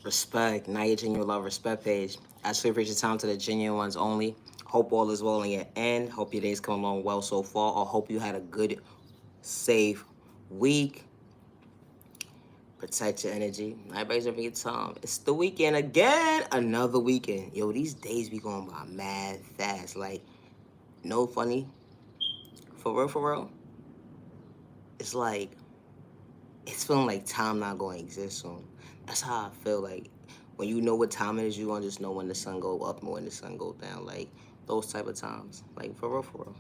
Respect. Now you're changing your love respect page. Actually, appreciate time to the genuine ones only. Hope all is well in your end. Hope your day's come along well so far. Or hope you had a good, safe week. Protect your energy. Everybody's having a good time. It's the weekend again. Another weekend. Yo, these days be going by mad fast. Like, no funny. For real, for real. It's like, it's feeling like time not going to exist soon. That's how I feel. Like, when you know what time it is, you gonna just know when the sun go up and when the sun go down. Like, those type of times. Like, for real, for real.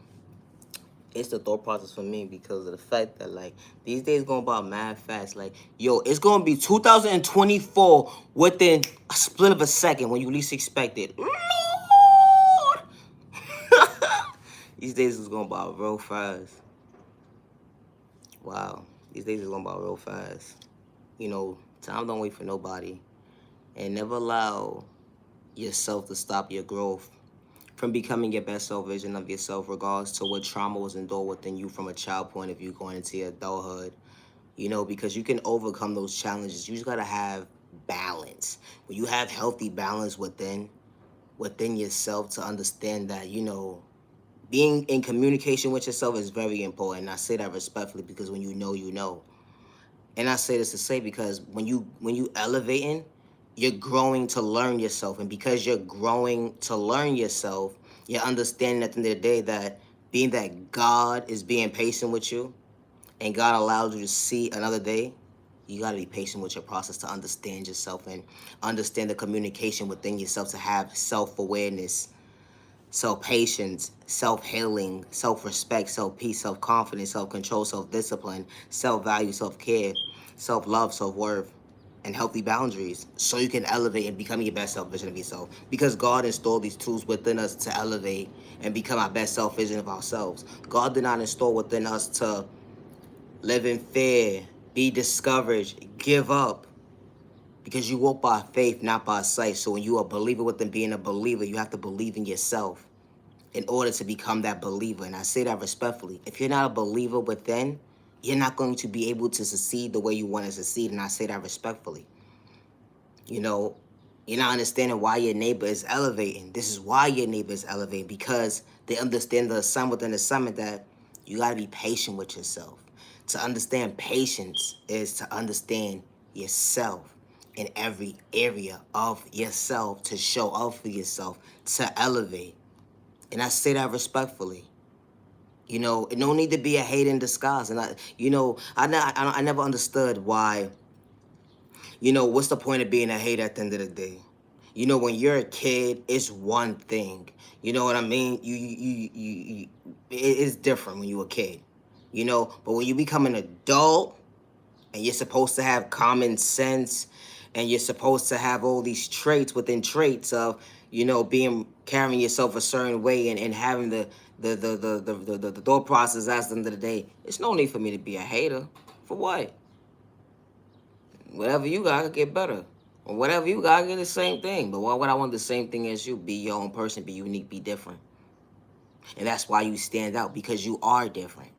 It's the thought process for me because of the fact that, like, these days going by mad fast. Like, yo, it's gonna be 2024 within a split of a second when you least expect it. Lord! These days is going by real fast. Wow. These days is going by real fast. You know, time don't wait for nobody. And never allow yourself to stop your growth from becoming your best self vision of yourself, regardless to what trauma was endured within you from a child point of view going into your adulthood. You know, because you can overcome those challenges. You just gotta have balance. When you have healthy balance within yourself to understand that, you know, being in communication with yourself is very important. I say that respectfully because when you know, you know. And I say this to say because when you elevating, you're growing to learn yourself. And because you're growing to learn yourself, you're understanding at the end of the day that being that God is being patient with you and God allows you to see another day, you got to be patient with your process to understand yourself and understand the communication within yourself to have self-awareness, self-patience, self-healing, self-respect, self-peace, self-confidence, self-control, self-discipline, self-value, self-care, self-love, self-worth, and healthy boundaries so you can elevate and become your best self vision of yourself. Because God installed these tools within us to elevate and become our best self vision of ourselves. God did not install within us to live in fear, be discouraged, give up. Because you walk by faith, not by sight. So when you are a believer within being a believer, you have to believe in yourself in order to become that believer. And I say that respectfully. If you're not a believer within, you're not going to be able to succeed the way you want to succeed. And I say that respectfully. You know, you're not understanding why your neighbor is elevating. This is why your neighbor is elevating, because they understand the sun within the summit that you got to be patient with yourself. To understand patience is to understand yourself in every area of yourself, to show up for yourself, to elevate. And I say that respectfully. You know, it no need to be a hate in disguise. And I never understood why. You know, what's the point of being a hater at the end of the day? You know, when you're a kid, it's one thing. You know what I mean? It's different when you're a kid. You know, but when you become an adult and you're supposed to have common sense and you're supposed to have all these traits within traits of, you know, being carrying yourself a certain way and having the thought process at the end of the day, it's no need for me to be a hater. For what? Whatever you got, get better. Or whatever you got, get the same thing. But why would I want the same thing as you? Be your own person, be unique, be different. And that's why you stand out, because you are different.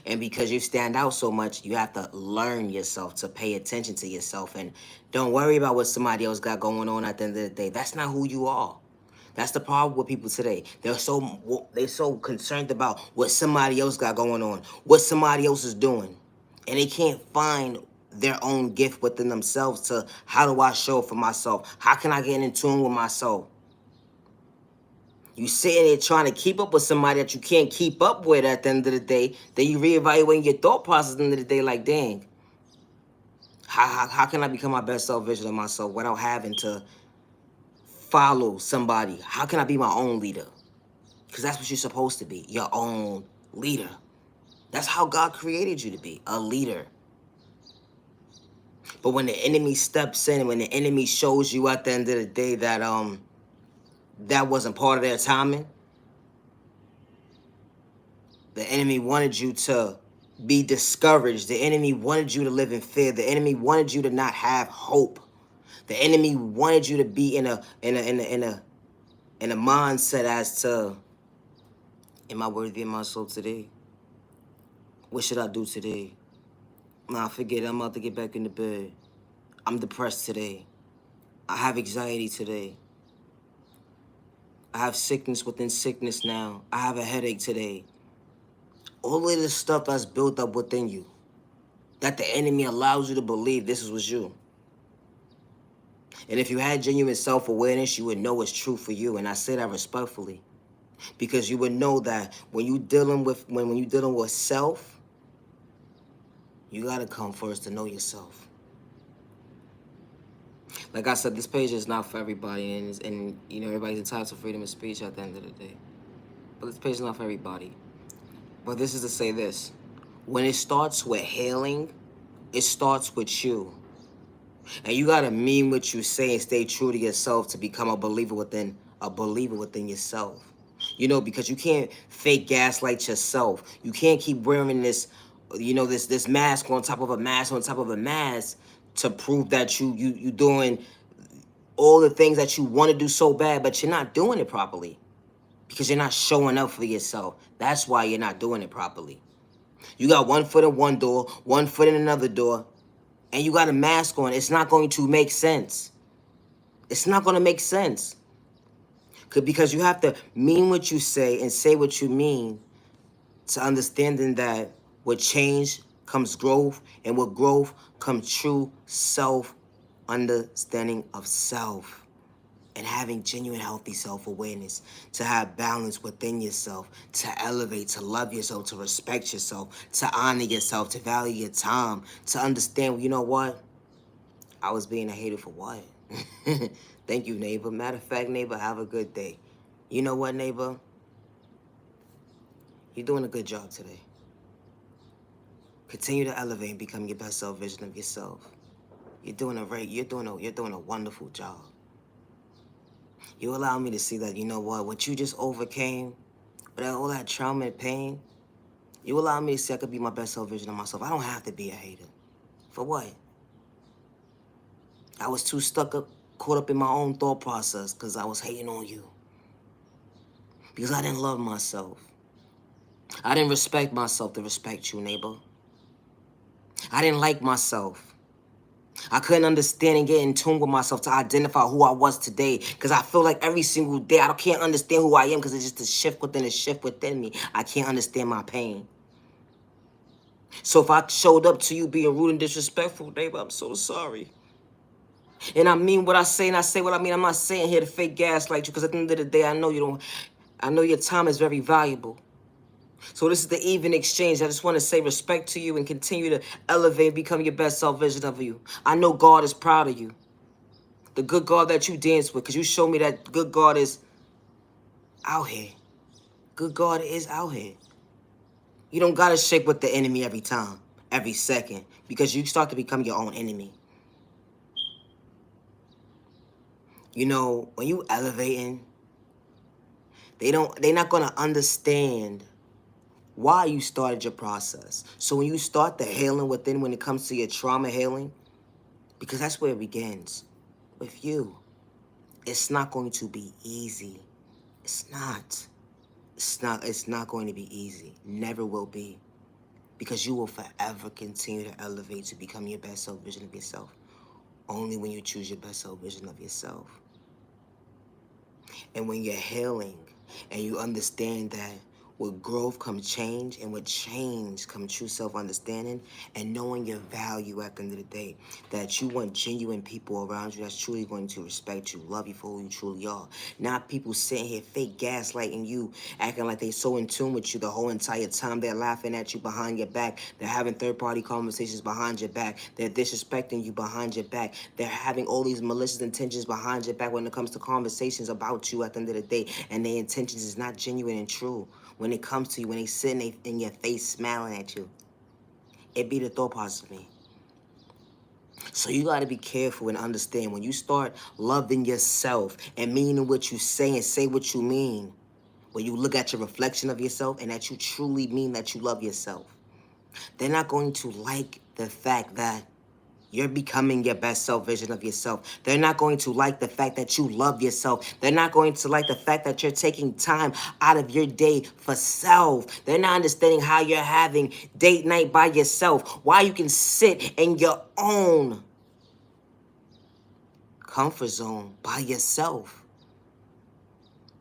And because you stand out so much, you have to learn yourself, to pay attention to yourself. And don't worry about what somebody else got going on at the end of the day. That's not who you are. That's the problem with people today. They're so concerned about what somebody else got going on, what somebody else is doing. And they can't find their own gift within themselves to, how do I show up for myself? How can I get in tune with myself? You sitting there trying to keep up with somebody that you can't keep up with at the end of the day. Then you reevaluating your thought process at the end of the day like, dang, how can I become my best self vision of myself without having to follow somebody? How can I be my own leader? Because that's what you're supposed to be, your own leader. That's how God created you to be, a leader. But when the enemy steps in, when the enemy shows you at the end of the day that that wasn't part of their timing, the enemy wanted you to be discouraged. The enemy wanted you to live in fear. The enemy wanted you to not have hope. The enemy wanted you to be in a mindset as to, am I worthy of my soul today? What should I do today? Nah, forget it. I'm about to get back in the bed. I'm depressed today. I have anxiety today. I have sickness within sickness now. I have a headache today. All of this stuff that's built up within you, that the enemy allows you to believe this was you. And if you had genuine self-awareness, you would know it's true for you. And I say that respectfully, because you would know that when you dealing with self, you gotta come first to know yourself. Like I said, this page is not for everybody, and you know, everybody's entitled to freedom of speech at the end of the day. But this page is not for everybody. But this is to say this: when it starts with healing, it starts with you. And you gotta mean what you say and stay true to yourself to become a believer within yourself. You know, because you can't fake gaslight yourself. You can't keep wearing this, you know, this mask on top of a mask on top of a mask to prove that you doing all the things that you want to do so bad, but you're not doing it properly because you're not showing up for yourself. That's why you're not doing it properly. You got one foot in one door, one foot in another door, and you got a mask on. It's not going to make sense. It's not going to make sense. Because you have to mean what you say and say what you mean to understanding that with change comes growth, and with growth comes true self-understanding of self. And having genuine healthy self-awareness, to have balance within yourself, to elevate, to love yourself, to respect yourself, to honor yourself, to value your time, to understand, you know what? I was being a hater for what? Thank you, neighbor. Matter of fact, neighbor, have a good day. You know what, neighbor? You're doing a good job today. Continue to elevate and become your best self vision of yourself. You're doing a wonderful job. You allow me to see that, you know what you just overcame, with all that trauma and pain, you allow me to see I could be my best self vision of myself. I don't have to be a hater. For what? I was too caught up in my own thought process because I was hating on you. Because I didn't love myself. I didn't respect myself to respect you, neighbor. I didn't like myself. I couldn't understand and get in tune with myself to identify who I was today. Because I feel like every single day I can't understand who I am because it's just a shift within me. I can't understand my pain. So if I showed up to you being rude and disrespectful, neighbor, I'm so sorry. And I mean what I say and I say what I mean. I'm not saying here to fake gaslight you because at the end of the day, I know your time is very valuable. So this is the even exchange. I just want to say respect to you and continue to elevate and become your best self vision of you. I know God is proud of you. The good God that you dance with, because you show me that good God is out here. Good God is out here. You don't got to shake with the enemy every time, every second, because you start to become your own enemy. You know, when you elevating, they're not going to understand why you started your process. So when you start the healing within, when it comes to your trauma healing, because that's where it begins, with you, it's not going to be easy. It's not. It's not going to be easy. Never will be. Because you will forever continue to elevate to become your best self vision of yourself. Only when you choose your best self vision of yourself. And when you're healing and you understand that with growth comes change, and with change comes true self-understanding and knowing your value at the end of the day, that you want genuine people around you that's truly going to respect you, love you for who you truly are. Not people sitting here fake gaslighting you, acting like they so in tune with you the whole entire time. They're laughing at you behind your back. They're having third-party conversations behind your back. They're disrespecting you behind your back. They're having all these malicious intentions behind your back when it comes to conversations about you at the end of the day. And their intentions is not genuine and true. When it comes to you, when they sitting in your face smiling at you, it be the thought process of me. So you got to be careful and understand when you start loving yourself and meaning what you say and say what you mean, when you look at your reflection of yourself and that you truly mean that you love yourself, they're not going to like the fact that you're becoming your best self vision of yourself. They're not going to like the fact that you love yourself. They're not going to like the fact that you're taking time out of your day for self. They're not understanding how you're having date night by yourself. Why you can sit in your own comfort zone by yourself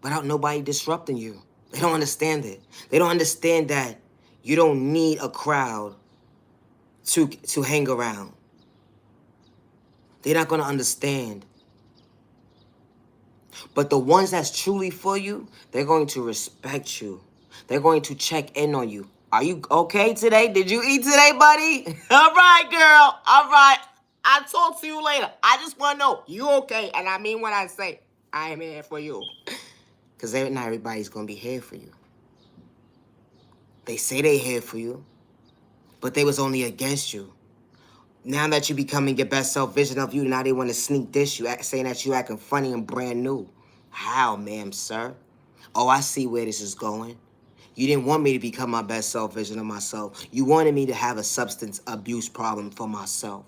without nobody disrupting you. They don't understand it. They don't understand that you don't need a crowd to hang around. They're not going to understand. But the ones that's truly for you, they're going to respect you. They're going to check in on you. Are you okay today? Did you eat today, buddy? All right, girl. All right. I'll talk to you later. I just want to know you okay. And I mean when I say I am here for you. Because not everybody's going to be here for you. They say they're here for you, but they was only against you. Now that you're becoming your best self vision of you, now they want to sneak this you, saying that you acting funny and brand new. How, ma'am, sir? Oh, I see where this is going. You didn't want me to become my best self vision of myself. You wanted me to have a substance abuse problem for myself.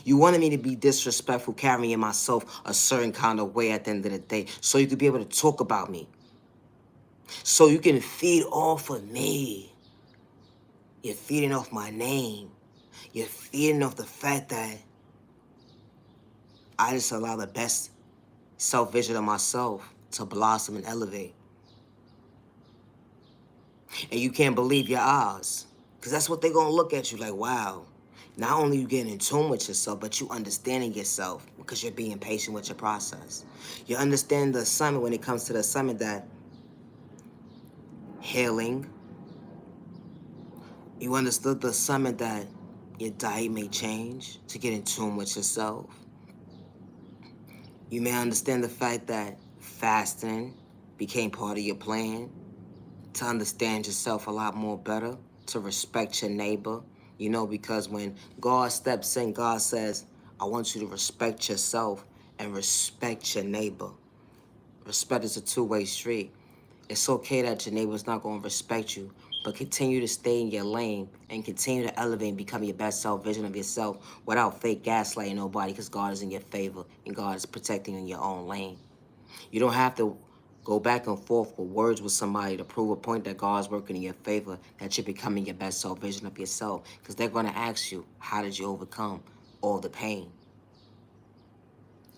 You wanted me to be disrespectful, carrying myself a certain kind of way at the end of the day, so you could be able to talk about me. So you can feed off of me. You're feeding off my name. You're feeding off the fact that I just allow the best self-vision of myself to blossom and elevate. And you can't believe your eyes. Because that's what they're going to look at you like, wow. Not only you getting in tune with yourself, but you understanding yourself because you're being patient with your process. You understand the assignment when it comes to the assignment that healing. You understood the assignment that your diet may change to get in tune with yourself. You may understand the fact that fasting became part of your plan to understand yourself a lot more better, to respect your neighbor. You know, because when God steps in, God says, I want you to respect yourself and respect your neighbor. Respect is a two-way street. It's okay that your neighbor's not going to respect you, but continue to stay in your lane and continue to elevate and become your best self vision of yourself without fake gaslighting nobody, because God is in your favor and God is protecting you in your own lane. You don't have to go back and forth with words with somebody to prove a point that God's working in your favor, that you're becoming your best self vision of yourself, because they're going to ask you, how did you overcome all the pain?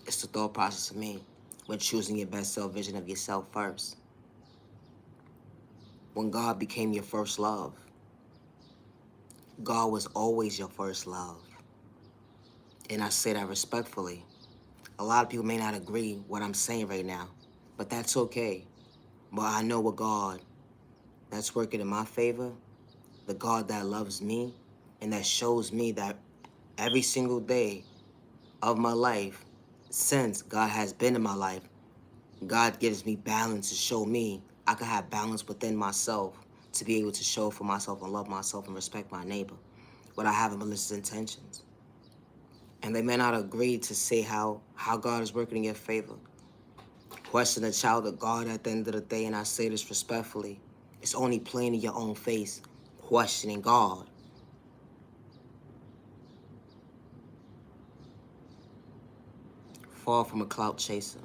It's the thought process of me when choosing your best self vision of yourself first. When God became your first love, God was always your first love. And I say that respectfully. A lot of people may not agree with what I'm saying right now, but that's okay. But I know a God that's working in my favor, the God that loves me, and that shows me that every single day of my life, since God has been in my life, God gives me balance to show me I can have balance within myself to be able to show for myself and love myself and respect my neighbor without having malicious intentions. And they may not agree to say how God is working in your favor. Question a child of God at the end of the day, and I say this respectfully, it's only plain in your own face, questioning God. Far from a clout chaser.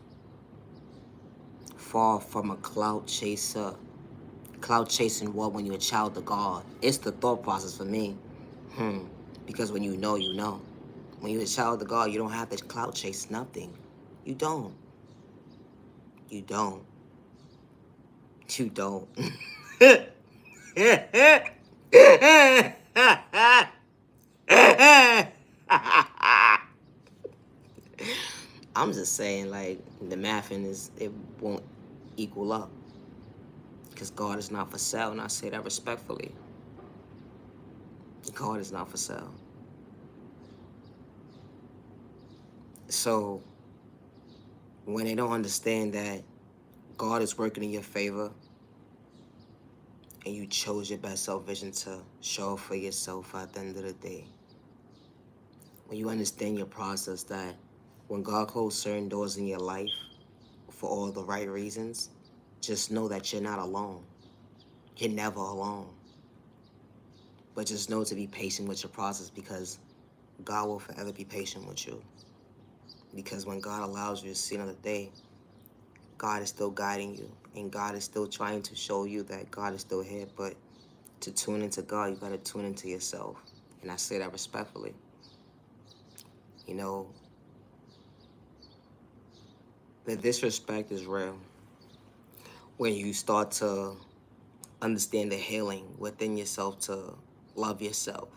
Far from a clout chaser. Clout chasing what when you're a child of God? It's the thought process for me. Because when you know, you know. When you're a child of God, you don't have to clout chase nothing. You don't. You don't. You don't. I'm just saying, like, the mathing it won't equal up. Because God is not for sale, and I say that respectfully. God is not for sale. So, when they don't understand that God is working in your favor, and you chose your best self vision to show up for yourself at the end of the day, when you understand your process that when God closed certain doors in your life for all the right reasons, just know that you're not alone. You're never alone. But just know to be patient with your process, because God will forever be patient with you. Because when God allows you to see another day, God is still guiding you. And God is still trying to show you that God is still here. But to tune into God, you got to tune into yourself. And I say that respectfully. You know, The disrespect is real. When you start to understand the healing within yourself to love yourself.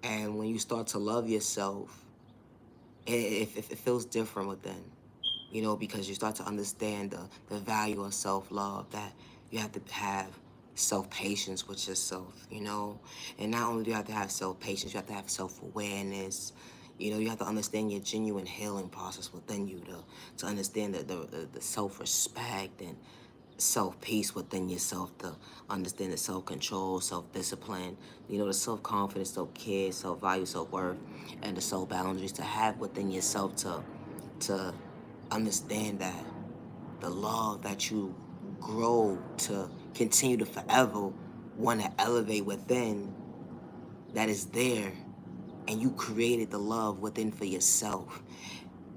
And when you start to love yourself, it feels different within, because you start to understand the value of self-love, that you have to have self-patience with yourself, and not only do you have to have self-patience, you have to have self-awareness. You have to understand your genuine healing process within you to understand the self-respect and self-peace within yourself, to understand the self-control, self-discipline, the self-confidence, self-care, self-value, self-worth, and the self-boundaries to have within yourself to understand that the love that you grow to continue to forever want to elevate within, that is there, and you created the love within for yourself.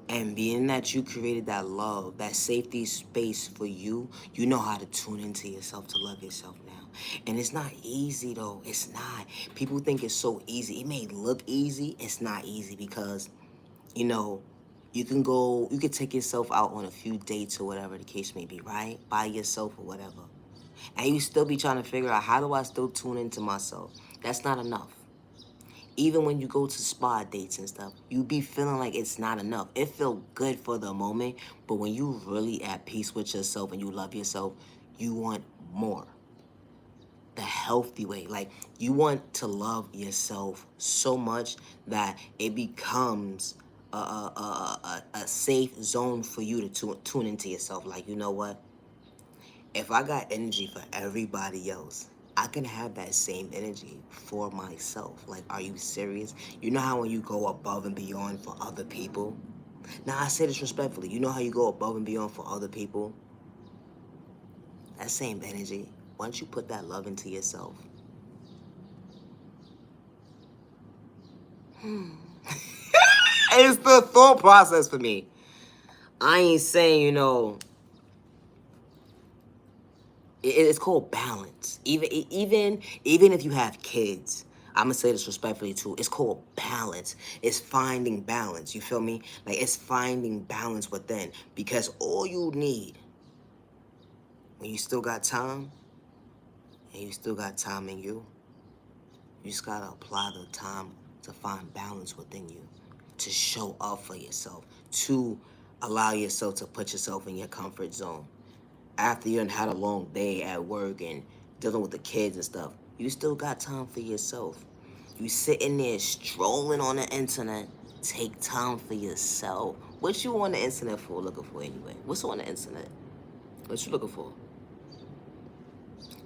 And being that you created that love, that safety space for you, you know how to tune into yourself to love yourself now. And it's not easy though. It's not. People think it's so easy. It may look easy. It's not easy because, you can take yourself out on a few dates or whatever the case may be, right? By yourself or whatever. And you still be trying to figure out, how do I still tune into myself? That's not enough. Even when you go to spa dates and stuff, you be feeling like it's not enough. It feel good for the moment, but when you really at peace with yourself and you love yourself, you want more. The healthy way. Like, you want to love yourself so much that it becomes a safe zone for you to tune into yourself. Like, you know what? If I got energy for everybody else, I can have that same energy for myself. Like, are you serious? You know how when you go above and beyond for other people? Now, I say this respectfully. You know how you go above and beyond for other people? That same energy, once you put that love into yourself, it's the thought process for me. I ain't saying, it's called balance. Even if you have kids, I'm gonna say this respectfully too. It's called balance. It's finding balance. You feel me? Like, it's finding balance within, because all you need when you still got time, and you still got time in you, you just gotta apply the time to find balance within you, to show up for yourself, to allow yourself to put yourself in your comfort zone. After you done had a long day at work and dealing with the kids and stuff, you still got time for yourself. You sitting there strolling on the internet, take time for yourself. What you on the internet for, looking for anyway? What's on the internet? What you looking for?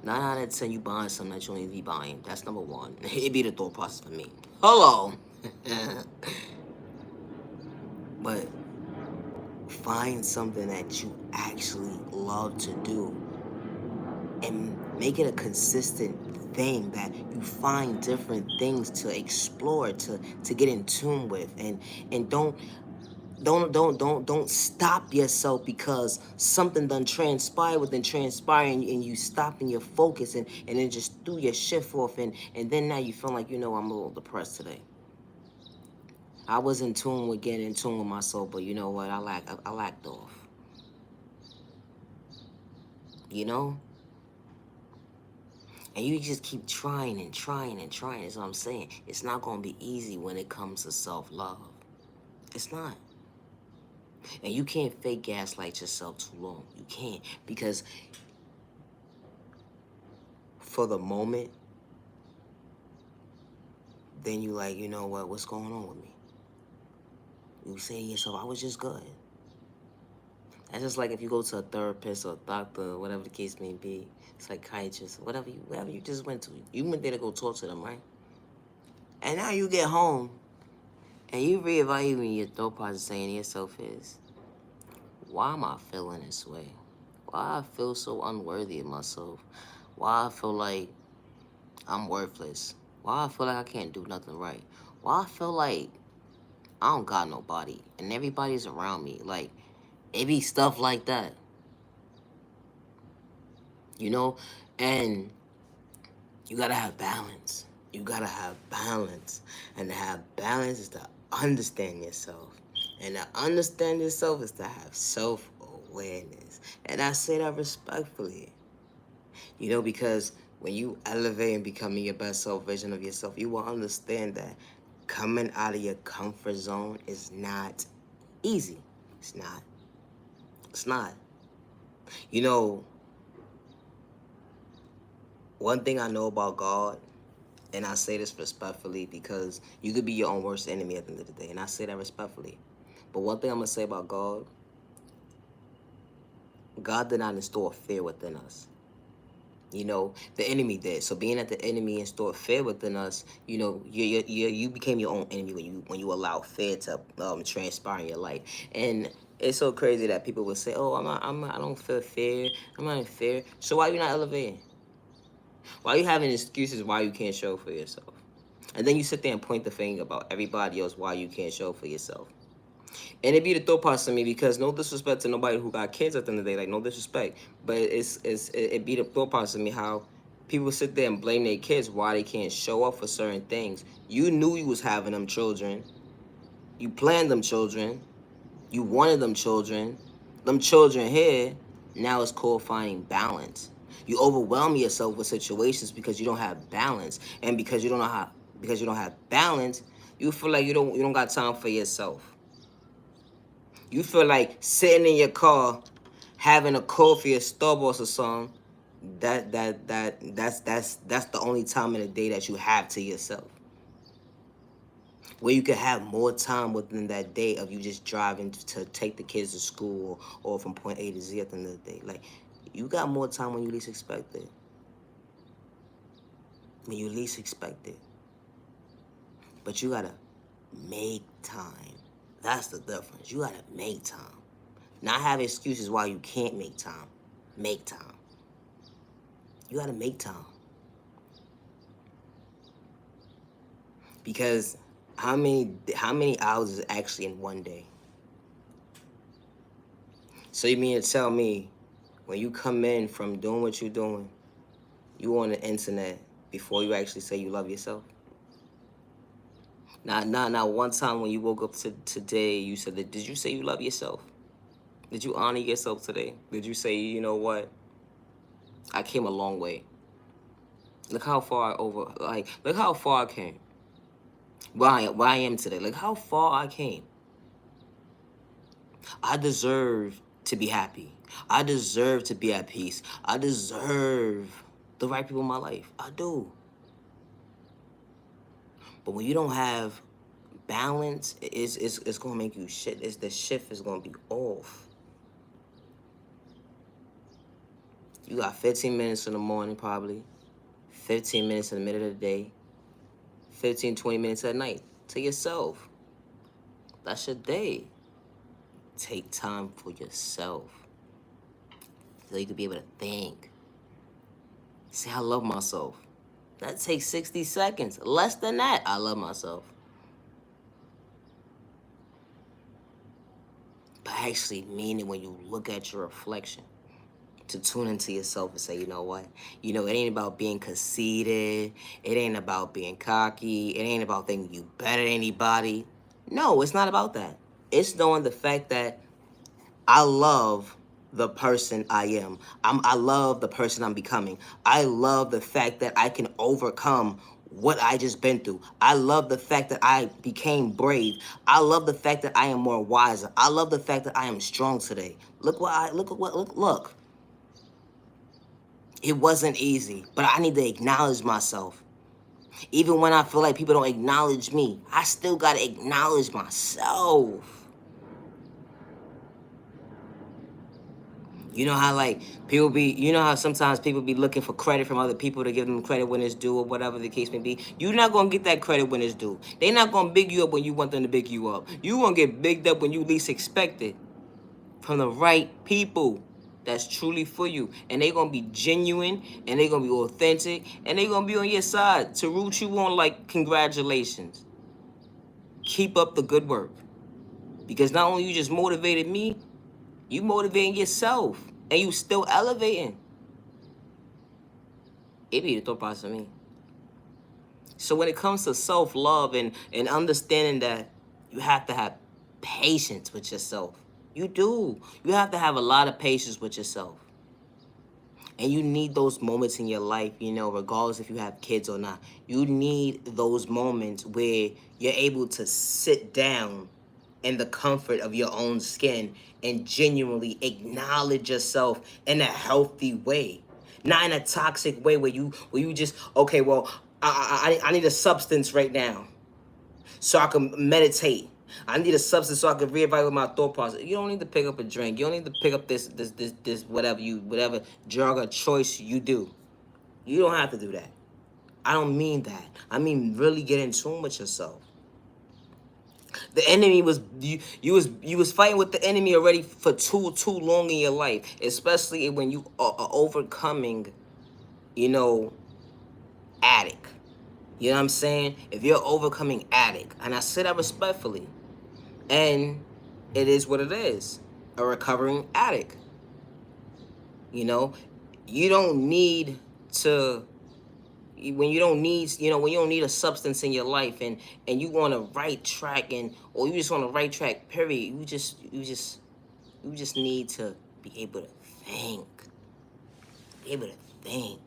9 out of 10, you buying something that you don't need to be buying. That's number one. It be the thought process for me. Hello. But find something that you actually love to do and make it a consistent thing, that you find different things to explore, to get in tune with, and don't stop yourself because something done transpire within transpiring, and you stopping your focus, and then just threw your shift off, and then now you feel like, I'm a little depressed today. I was in tune with getting in tune with myself, but you know what? I lacked off. You know? And you just keep trying and trying and trying. That's what I'm saying. It's not going to be easy when it comes to self-love. It's not. And you can't fake gaslight yourself too long. You can't. Because for the moment, then you like, you know what? What's going on with me? You say to yourself, I was just good. That's just like if you go to a therapist or a doctor, whatever the case may be, psychiatrist, whatever you just went to. You went there to go talk to them, right? And now you get home and you reevaluate your thought process, saying to yourself is, why am I feeling this way? Why I feel so unworthy of myself? Why I feel like I'm worthless? Why I feel like I can't do nothing right? Why I feel like I don't got nobody and everybody's around me? Like, it be stuff like that. And you gotta have balance. You gotta have balance. And to have balance is to understand yourself. And to understand yourself is to have self awareness. And I say that respectfully. You know, because when you elevate and becoming your best self version of yourself, you will understand that coming out of your comfort zone is not easy. It's not. It's not. You know, one thing I know about God, and I say this respectfully because you could be your own worst enemy at the end of the day, and I say that respectfully. But one thing I'm going to say about God, God did not instill fear within us. You know, the enemy did. So being that the enemy instilled fear within us, you know, you became your own enemy when you allow fear to transpire in your life. And it's so crazy that people would say, "Oh, I don't feel fear. I'm not in fear." So why you not elevating? Why you having excuses why you can't show for yourself? And then you sit there and point the finger about everybody else why you can't show for yourself. And it be the thought process of me because no disrespect to nobody who got kids at the end of the day, like no disrespect, but it be the thought process of me how people sit there and blame their kids why they can't show up for certain things. You knew you was having them children, you planned them children, you wanted them children here. Now it's called finding balance. You overwhelm yourself with situations because you don't have balance, and because you don't have balance, you feel like you don't got time for yourself. You feel like sitting in your car, having a coffee at Starbucks or something. That's the only time in the day that you have to yourself. Where you can have more time within that day of you just driving to take the kids to school or from point A to Z at the end of the day. Like, you got more time when you least expect it. When you least expect it. But you gotta make time. That's the difference. You gotta make time. Not have excuses why you can't make time. Make time. You gotta make time. Because how many hours is actually in one day? So you mean to tell me when you come in from doing what you're doing, you on the internet before you actually say you love yourself? Not one time when you woke up today, you said that, did you say you love yourself? Did you honor yourself today? Did you say, you know what? I came a long way. Look how far look how far I came. Where I am today. Look how far I came. I deserve to be happy. I deserve to be at peace. I deserve the right people in my life. I do. But when you don't have balance, it's gonna make you shit. The shift is gonna be off. You got 15 minutes in the morning, probably. 15 minutes in the middle of the day. 15, 20 minutes at night to yourself. That's your day. Take time for yourself so you can be able to think. Say, I love myself. That takes 60 seconds. Less than that, I love myself. But actually mean it when you look at your reflection. To tune into yourself and say, you know what? You know, it ain't about being conceited. It ain't about being cocky. It ain't about thinking you better than anybody. No, it's not about that. It's knowing the fact that I love the person I am. I love the person I'm becoming. I love the fact that I can overcome what I just been through. I love the fact that I became brave. I love the fact that I am more wiser. I love the fact that I am strong today. Look. It wasn't easy, but I need to acknowledge myself. Even when I feel like people don't acknowledge me, I still gotta acknowledge myself. You know how you know how sometimes people be looking for credit from other people to give them credit when it's due or whatever the case may be. You're not gonna get that credit when it's due. They're not gonna big you up when you want them to big you up. You gonna get bigged up when you least expect it from the right people that's truly for you. And they gonna be genuine and they gonna be authentic and they gonna be on your side to root you on like congratulations. Keep up the good work. Because not only you just motivated me, you motivating yourself and you still elevating. It be the thought process of me. So when it comes to self-love and understanding that you have to have patience with yourself. You do. You have to have a lot of patience with yourself. And you need those moments in your life, you know, regardless if you have kids or not. You need those moments where you're able to sit down in the comfort of your own skin and genuinely acknowledge yourself in a healthy way. Not in a toxic way where you just, okay, well, I need a substance right now so I can meditate. I need a substance so I can reevaluate my thought process. You don't need to pick up a drink. You don't need to pick up this whatever drug or choice you do. You don't have to do that. I don't mean that. I mean really get in tune with yourself. The enemy was you was fighting with the enemy already for too long in your life, especially when you are overcoming, you know, addict. You know what I'm saying? If you're overcoming addict, and I say that respectfully, and it is what it is, a recovering addict. You know, you don't need to when you don't need, you know, when you don't need a substance in your life, and you want a right track, and or you just want a right track period, you just need to be able to think, be able to think,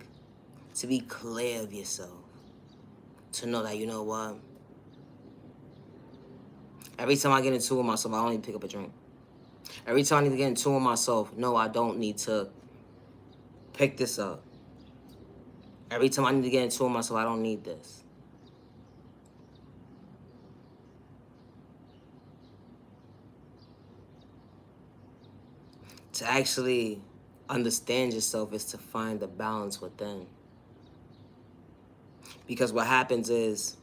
to be clear of yourself, to know that, you know what, every time I get into it with myself, I don't need to pick up a drink. Every time I need to get into it with myself, no, I don't need to pick this up. Every time I need to get into it myself, I don't need this. To actually understand yourself is to find the balance within. Because what happens is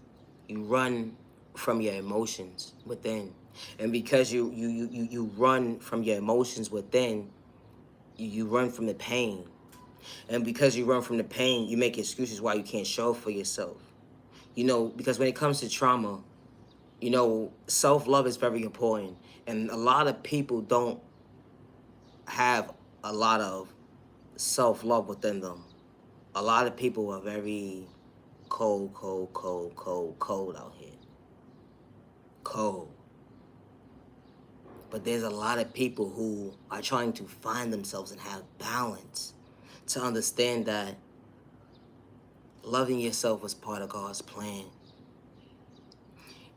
you run from your emotions within. And because you run from your emotions within, you run from the pain. And because you run from the pain, you make excuses why you can't show up for yourself. You know, because when it comes to trauma, you know, self-love is very important. And a lot of people don't have a lot of self-love within them. A lot of people are very cold out here. Cold. But there's a lot of people who are trying to find themselves and have balance, to understand that loving yourself is part of God's plan.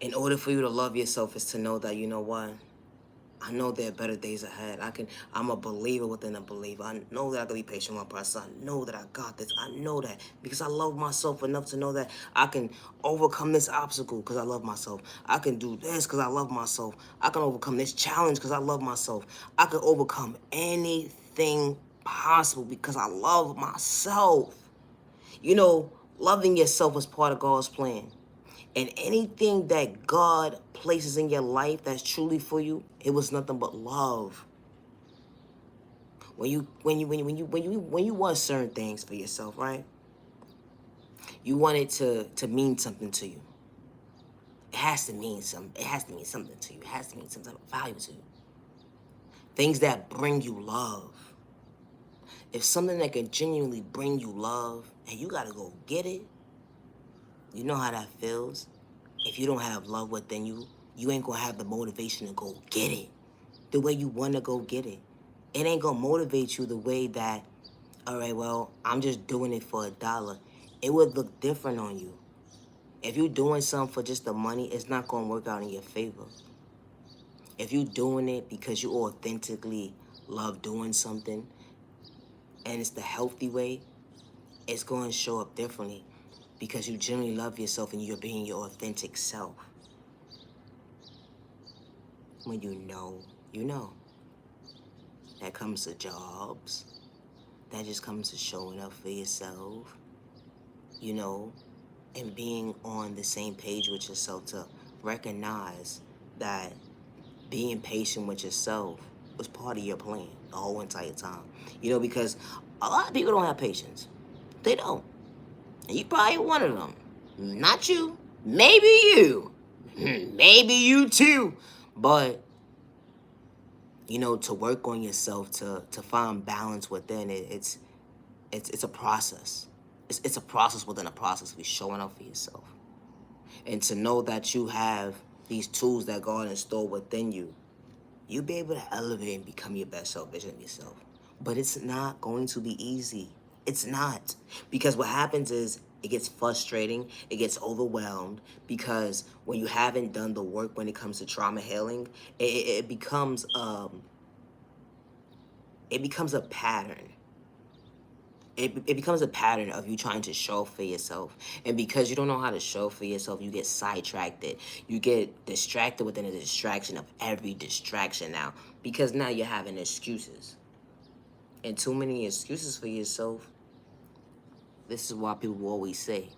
In order for you to love yourself is to know that, you know what, I know there are better days ahead. I'm a believer within a believer. I know that I can be patient with my process. I know that I got this. I know that because I love myself enough to know that I can overcome this obstacle because I love myself. I can do this because I love myself. I can overcome this challenge because I love myself. I can overcome anything possible because I love myself. You know, loving yourself is part of God's plan. And anything that God places in your life that's truly for you, it was nothing but love. When you want certain things for yourself, right? You want it to mean something to you. It has to mean something. It has to mean something to you. It has to mean some type of value to you. Things that bring you love. If something that can genuinely bring you love and you gotta go get it, you know how that feels. If you don't have love within you, you ain't gonna have the motivation to go get it the way you wanna go get it. It ain't gonna motivate you the way that, all right, well, I'm just doing it for $1. It would look different on you. If you're doing something for just the money, it's not gonna work out in your favor. If you're doing it because you authentically love doing something and it's the healthy way, it's going to show up differently because you genuinely love yourself and you're being your authentic self. When you know, you know. That comes to jobs. That just comes to showing up for yourself, you know, and being on the same page with yourself to recognize that being patient with yourself was part of your plan the whole entire time. You know, because a lot of people don't have patience. They don't. And you probably one of them. Not you. Maybe you. Maybe you too. But, you know, to work on yourself, to find balance within it, it's a process. It's a process within a process of you showing up for yourself. And to know that you have these tools that God installed within you You'll be able to elevate and become your best self vision of yourself. But it's not going to be easy. It's not. Because what happens is it gets frustrating, it gets overwhelmed, because when you haven't done the work when it comes to trauma healing, it becomes a pattern. It becomes a pattern of you trying to show for yourself. And because you don't know how to show for yourself, you get sidetracked. You get distracted within a distraction of every distraction now. Because now you're having excuses. And too many excuses for yourself. This is why people will always say,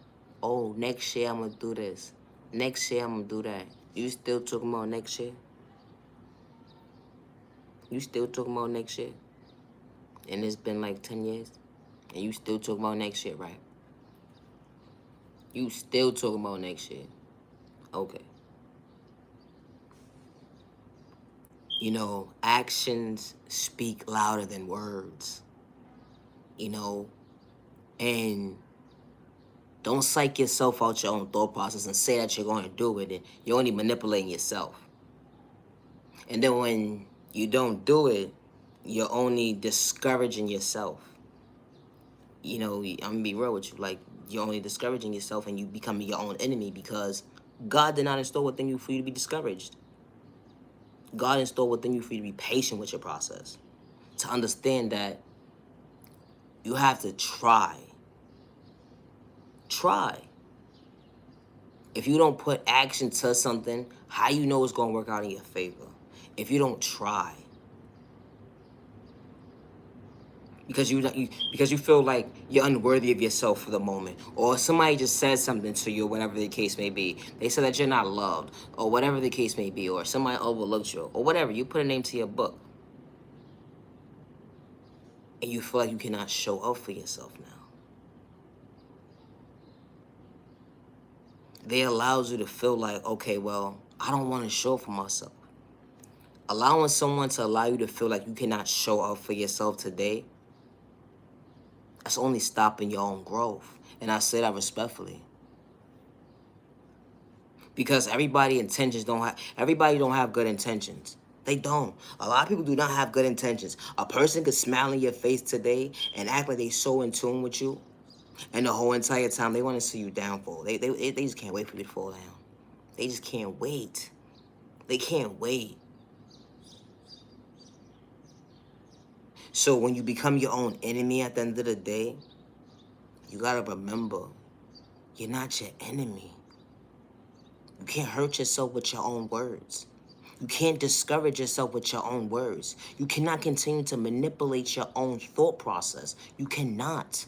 oh, next year I'm going to do this. Next year I'm going to do that. You still talking about next year? You still talking about next year? And it's been like 10 years? And you still talking about next year, right? You still talking about next year. Okay. You know, actions speak louder than words. You know, and don't psych yourself out your own thought process and say that you're going to do it. And you're only manipulating yourself. And then when you don't do it, you're only discouraging yourself. You know, I'm gonna be real with you. Like, you're only discouraging yourself and you become your own enemy, because God did not install within you for you to be discouraged. God installed within you for you to be patient with your process. To understand that you have to try. Try. If you don't put action to something, how you know it's gonna work out in your favor? If you don't try. Because you feel like you're unworthy of yourself for the moment, or somebody just said something to you, whatever the case may be. They said that you're not loved, or whatever the case may be, or somebody overlooked you, or whatever. You put a name to your book, and you feel like you cannot show up for yourself now. They allows you to feel like, okay, well, I don't want to show up for myself. Allowing someone to allow you to feel like you cannot show up for yourself today, that's only stopping your own growth. And I say that respectfully. Because everybody don't have good intentions. They don't. A lot of people do not have good intentions. A person could smile in your face today and act like they so in tune with you, and the whole entire time they want to see you downfall. They just can't wait for you to fall down. They just can't wait. They can't wait. So when you become your own enemy at the end of the day, you gotta remember, you're not your enemy. You can't hurt yourself with your own words. You can't discourage yourself with your own words. You cannot continue to manipulate your own thought process. You cannot.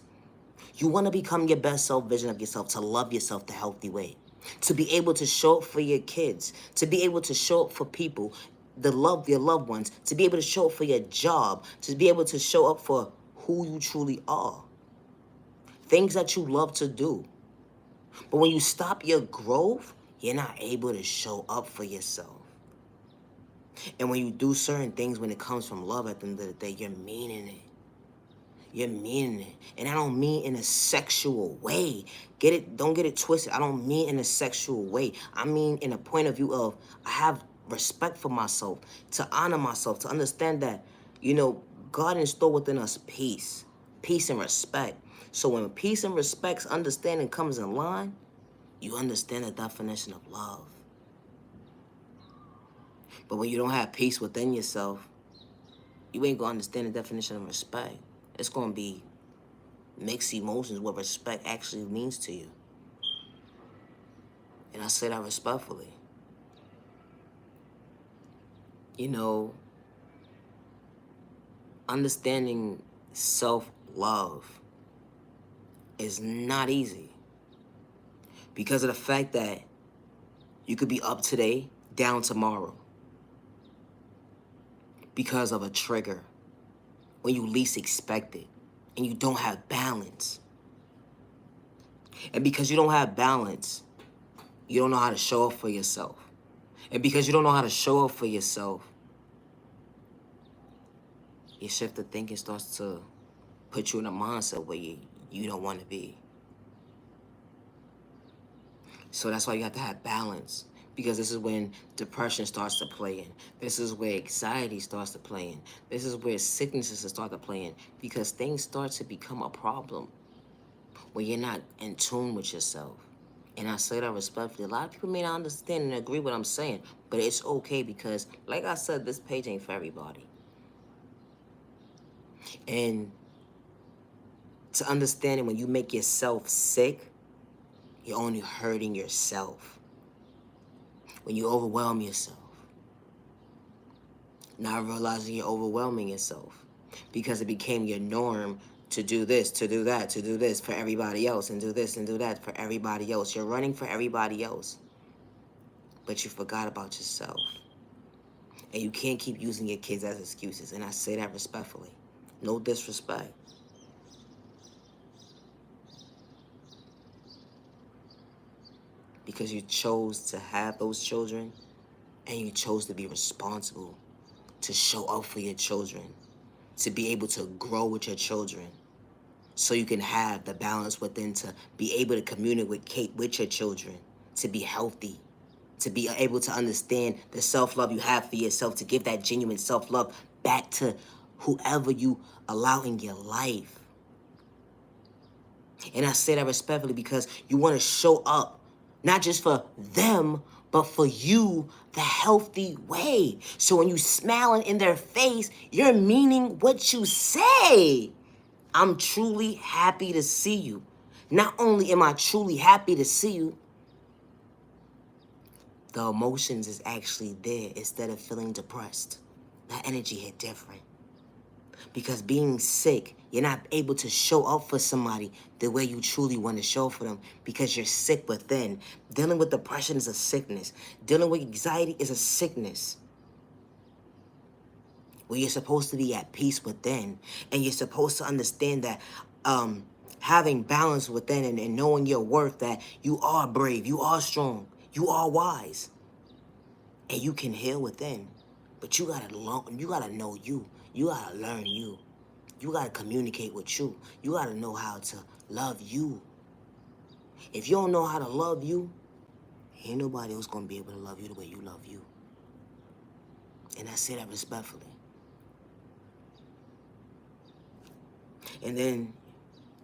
You want to become your best self vision of yourself, to love yourself the healthy way, to be able to show up for your kids, to be able to show up for people, to love your loved ones, to be able to show up for your job, to be able to show up for who you truly are. Things that you love to do. But when you stop your growth, you're not able to show up for yourself. And when you do certain things when it comes from love at the end of the day, you're meaning it. You're meaning it. And I don't mean in a sexual way. Don't get it twisted. I don't mean in a sexual way. I mean in a point of view of, I have respect for myself, to honor myself, to understand that, you know, God installed within us peace. Peace and respect. So when peace and respect, understanding comes in line, you understand the definition of love. But when you don't have peace within yourself, you ain't gonna understand the definition of respect. It's gonna be mixed emotions, what respect actually means to you. And I say that respectfully. You know, understanding self-love is not easy, because of the fact that you could be up today, down tomorrow, because of a trigger when you least expect it, and you don't have balance. And because you don't have balance, you don't know how to show up for yourself. And because you don't know how to show up for yourself, your shift of thinking starts to put you in a mindset where you don't want to be. So that's why you have to have balance. Because this is when depression starts to play in. This is where anxiety starts to play in. This is where sicknesses start to play in. Because things start to become a problem when you're not in tune with yourself. And I say that respectfully. A lot of people may not understand and agree with what I'm saying, but it's okay because, like I said, this page ain't for everybody. And to understand it, when you make yourself sick, you're only hurting yourself. When you overwhelm yourself, not realizing you're overwhelming yourself because it became your norm to do this, to do that, to do this for everybody else, and do this and do that for everybody else. You're running for everybody else, but you forgot about yourself. And you can't keep using your kids as excuses, and I say that respectfully. No disrespect. Because you chose to have those children, and you chose to be responsible, to show up for your children, to be able to grow with your children, so you can have the balance within to be able to communicate with your children, to be healthy, to be able to understand the self-love you have for yourself, to give that genuine self-love back to whoever you allow in your life. And I say that respectfully because you want to show up, not just for them, but for you the healthy way. So when you smiling in their face, you're meaning what you say. I'm truly happy to see you. Not only am I truly happy to see you, the emotions is actually there instead of feeling depressed. That energy hit different. Because being sick, you're not able to show up for somebody the way you truly want to show for them because you're sick within. Dealing with depression is a sickness. Dealing with anxiety is a sickness. Where you're supposed to be at peace within, and you're supposed to understand that having balance within and knowing your worth, that you are brave, you are strong, you are wise, and you can heal within. But you gotta know you. You gotta learn you. You gotta communicate with you. You gotta know how to love you. If you don't know how to love you, ain't nobody else gonna be able to love you the way you love you. And I say that respectfully. And then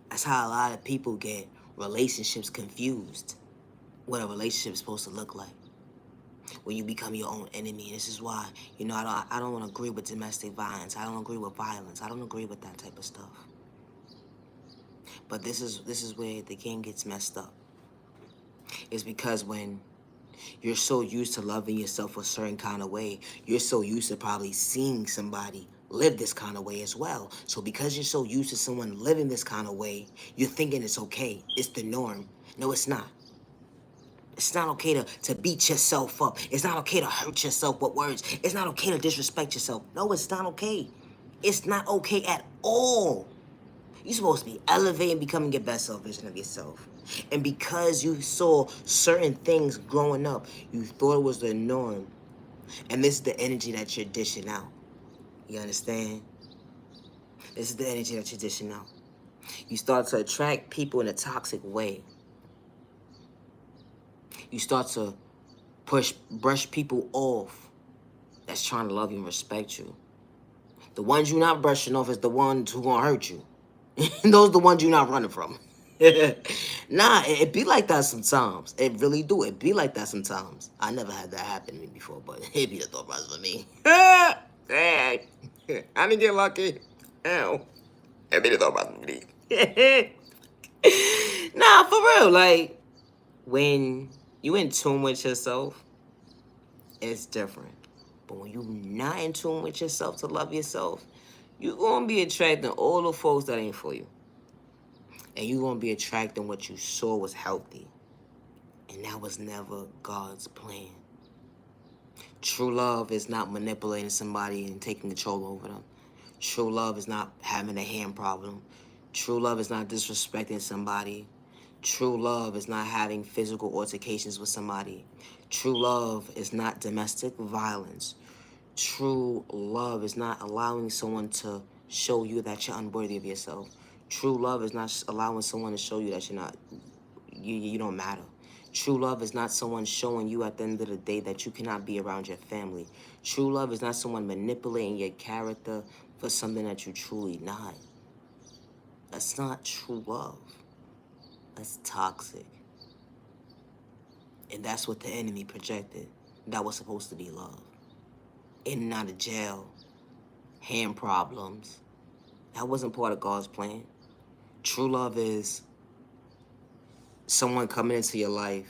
that's how a lot of people get relationships confused. What a relationship is supposed to look like. When you become your own enemy. This is why, I don't want to agree with domestic violence. I don't agree with violence. I don't agree with that type of stuff. But this is where the game gets messed up. It's because when you're so used to loving yourself a certain kind of way, you're so used to probably seeing somebody live this kind of way as well. So because you're so used to someone living this kind of way, you're thinking it's okay. It's the norm. No, it's not. It's not okay to beat yourself up. It's not okay to hurt yourself with words. It's not okay to disrespect yourself. No, it's not okay. It's not okay at all. You're supposed to be elevating, becoming your best self version of yourself. And because you saw certain things growing up, you thought it was the norm. And this is the energy that you're dishing out. You understand? This is the energy that you're dishing out. You start to attract people in a toxic way. You start to brush people off that's trying to love you and respect you. The ones you're not brushing off is the ones who gonna hurt you. Those are the ones you're not running from. Nah, it be like that sometimes. It really do. It be like that sometimes. I never had that happen to me before, but it be the thought process for me. Hey, I didn't get lucky. Ow. It be the thought process for me. Nah, for real. Like, when you in tune with yourself, it's different. But when you're not in tune with yourself to love yourself, you're going to be attracting all the folks that ain't for you. And you're going to be attracting what you saw was healthy. And that was never God's plan. True love is not manipulating somebody and taking control over them. True love is not having a hand problem. True love is not disrespecting somebody. True love is not having physical altercations with somebody. True love is not domestic violence. True love is not allowing someone to show you that you're unworthy of yourself. True love is not allowing someone to show you that you don't matter. True love is not someone showing you at the end of the day that you cannot be around your family. True love is not someone manipulating your character for something that you truly not. That's not true love. That's toxic. And that's what the enemy projected. That was supposed to be love. In and out of jail, hand problems. That wasn't part of God's plan. True love is someone coming into your life,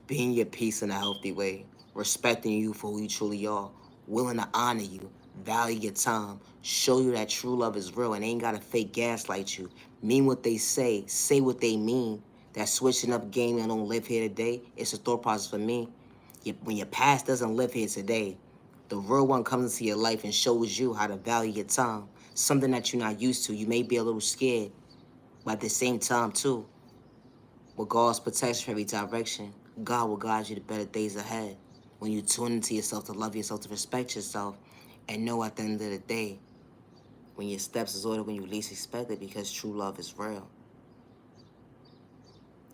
being your peace in a healthy way, respecting you for who you truly are, willing to honor you, value your time, show you that true love is real and ain't gotta fake gaslight you, mean what they say what they mean. That switching up game and don't live here today, it's a thought process for me. When your past doesn't live here today, the real one comes into your life and shows you how to value your time. Something that you're not used to. You may be a little scared, but at the same time, too, with God's protection from every direction, God will guide you to better days ahead. When you tune into yourself, to love yourself, to respect yourself, and know at the end of the day, when your steps is ordered when you least expect it, because true love is real.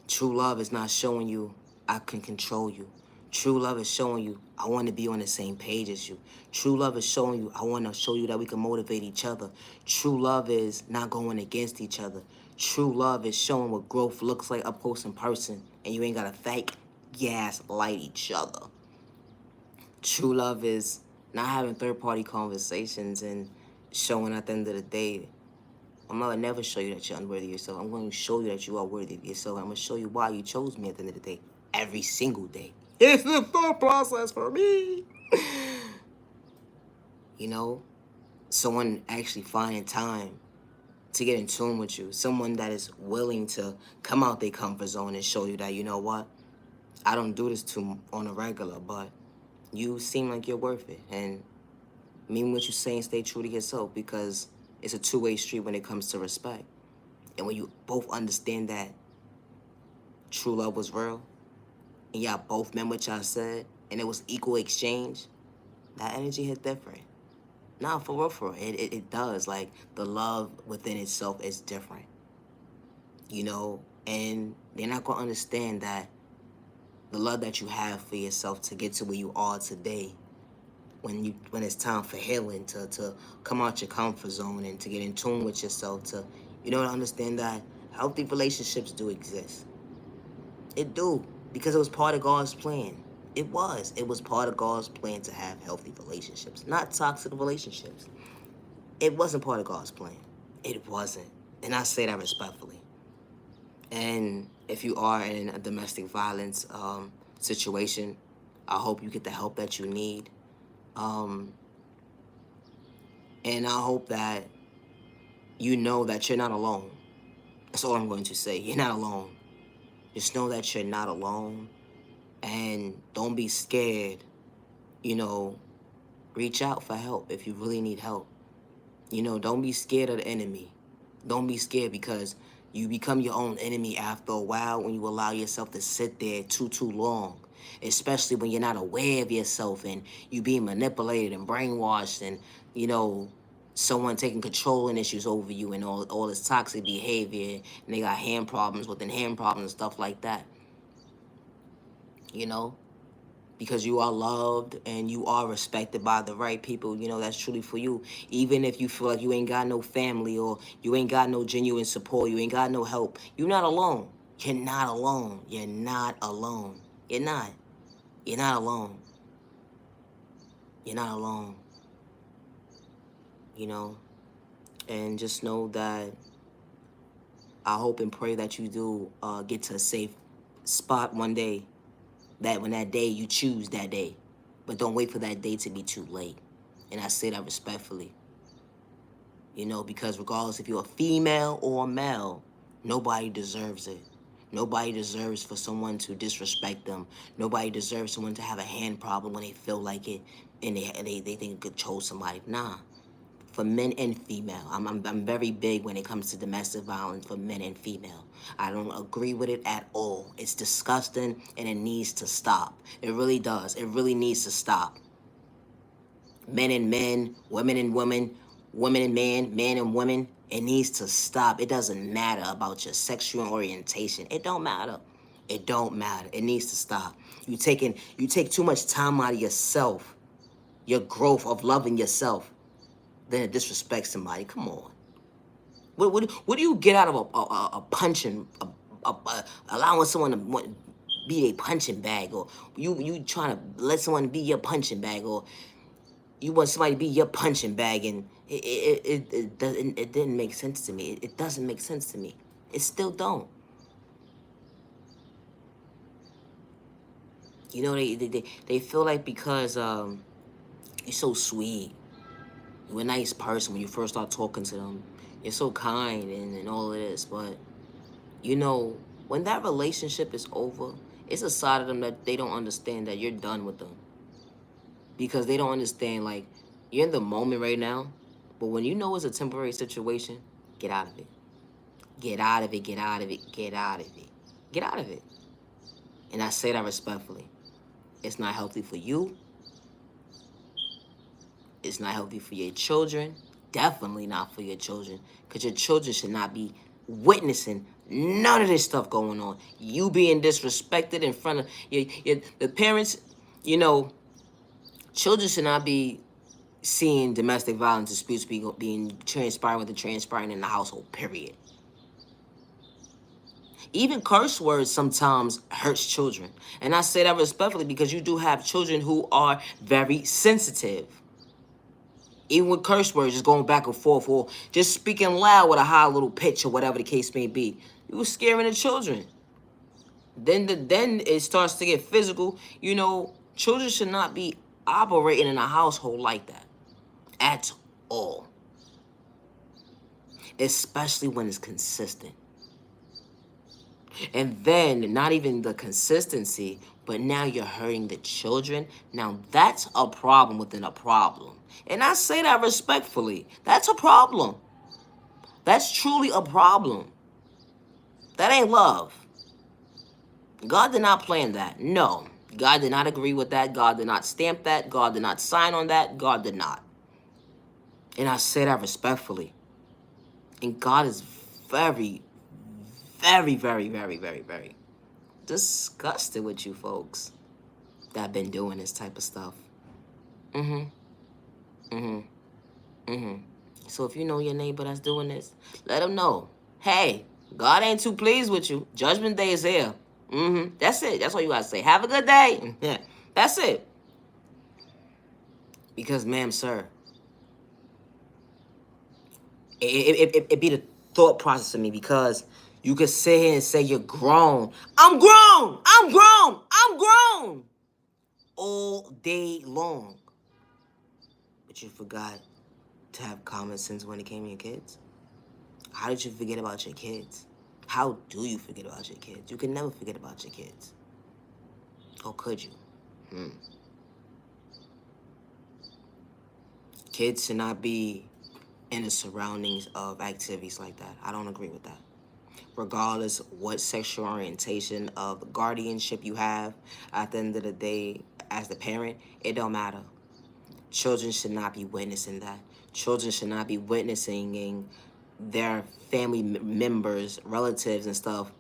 True love is not showing you I can control you. True love is showing you I want to be on the same page as you. True love is showing you I want to show you that we can motivate each other. True love is not going against each other. True love is showing what growth looks like up close in person, and you ain't got to fake gaslight each other. True love is not having third-party conversations and showing at the end of the day, I'm gonna never show you that you're unworthy of yourself. I'm going to show you that you are worthy of yourself. I'm going to show you why you chose me at the end of the day. Every single day. It's the thought process for me. You know, someone actually finding time to get in tune with you. Someone that is willing to come out their comfort zone and show you that, you know what? I don't do this on a regular, but you seem like you're worth it. And mean what you say and stay true to yourself, because it's a two-way street when it comes to respect. And when you both understand that true love was real, and y'all both meant what y'all said, and it was equal exchange, that energy hit different. Nah, for real. It does. Like, the love within itself is different. You know? And they're not going to understand that the love that you have for yourself to get to where you are today, when it's time for healing, to come out your comfort zone and to get in tune with yourself, to, you know, to understand that healthy relationships do exist. It do, because it was part of God's plan. It was part of God's plan to have healthy relationships, not toxic relationships. It wasn't part of God's plan. It wasn't. And I say that respectfully. And if you are in a domestic violence situation, I hope you get the help that you need. And I hope that you know that you're not alone. That's all I'm going to say. You're not alone. Just know that you're not alone. And don't be scared. You know, reach out for help if you really need help. You know, don't be scared of the enemy. Don't be scared, because you become your own enemy after a while when you allow yourself to sit there too long. Especially when you're not aware of yourself and you being manipulated and brainwashed, and, you know, someone taking controlling issues over you and all this toxic behavior, and they got hand problems within hand problems and stuff like that. You know? Because you are loved and you are respected by the right people, you know, that's truly for you. Even if you feel like you ain't got no family, or you ain't got no genuine support, you ain't got no help, you're not alone. You're not alone. You're not alone. You're not. You're not alone. You're not alone. You know? And just know that I hope and pray that you do get to a safe spot one day. That when that day, you choose that day. But don't wait for that day to be too late. And I say that respectfully. You know, because regardless if you're a female or a male, nobody deserves it. Nobody deserves for someone to disrespect them. Nobody deserves someone to have a hand problem when they feel like it and they think it could control somebody. Nah. For men and female. I'm very big when it comes to domestic violence for men and female. I don't agree with it at all. It's disgusting and it needs to stop. It really does. It really needs to stop. Men and men, women and women, women and man and women. It needs to stop. It doesn't matter about your sexual orientation. It don't matter. It don't matter. It needs to stop. You take too much time out of yourself, your growth of loving yourself, then to disrespect somebody. Come on. What do you get out of a punching, allowing someone to be a punching bag, or you trying to let someone be your punching bag, or you want somebody to be your punching bag, and it didn't make sense to me. It doesn't make sense to me. It still don't. You know, they feel like because you're so sweet, you're a nice person when you first start talking to them, you're so kind and all of this, but you know, when that relationship is over, it's a side of them that they don't understand that you're done with them. Because they don't understand, like, you're in the moment right now, but when you know it's a temporary situation, get out of it. Get out of it, get out of it, get out of it. Get out of it. And I say that respectfully. It's not healthy for you. It's not healthy for your children. Definitely not for your children. Because your children should not be witnessing none of this stuff going on. You being disrespected in front of the parents, you know, children should not be seeing domestic violence disputes being transpiring in the household, period. Even curse words sometimes hurts children. And I say that respectfully because you do have children who are very sensitive. Even with curse words, just going back and forth, or just speaking loud with a high little pitch, or whatever the case may be, you were scaring the children. Then it starts to get physical. You know, children should not be operating in a household like that at all, especially when it's consistent. And then not even the consistency, but now you're hurting the children. Now that's a problem within a problem. And I say that respectfully. That's a problem. That's truly a problem. That ain't love. God did not plan that. No. God did not agree with that. God did not stamp that. God did not sign on that. God did not. And I say that respectfully. And God is very, very, very, very, very, very disgusted with you folks that been doing this type of stuff. So if you know your neighbor that's doing this, let them know. Hey, God ain't too pleased with you. Judgment Day is here. That's it. That's all you gotta say. Have a good day. Yeah, that's it. Because, ma'am, sir, it be the thought process of me, because you could sit here and say you're grown. I'm grown. I'm grown. I'm grown. All day long. But you forgot to have common sense when it came to your kids. How did you forget about your kids? How do you forget about your kids? You can never forget about your kids. Or could you? Kids should not be in the surroundings of activities like that. I don't agree with that. Regardless what sexual orientation of guardianship you have, at the end of the day, as the parent, it don't matter. Children should not be witnessing that. Children should not be witnessing their family members, relatives, and stuff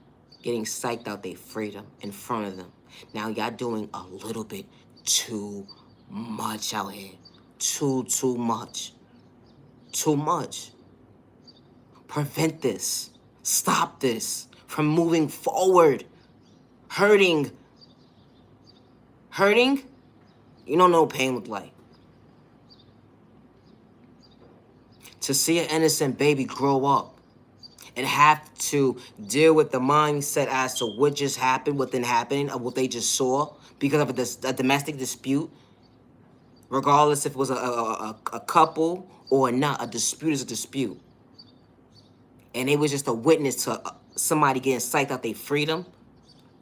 getting psyched out their freedom in front of them. Now, y'all doing a little bit too much out here. Too much. Too much. Prevent this. Stop this from moving forward. Hurting. You don't know what pain look like. To see an innocent baby grow up and have to deal with the mindset as to what just happened, what didn't happen, or what they just saw because of a domestic dispute, regardless if it was a couple or not, a dispute is a dispute. And it was just a witness to somebody getting psyched out their freedom,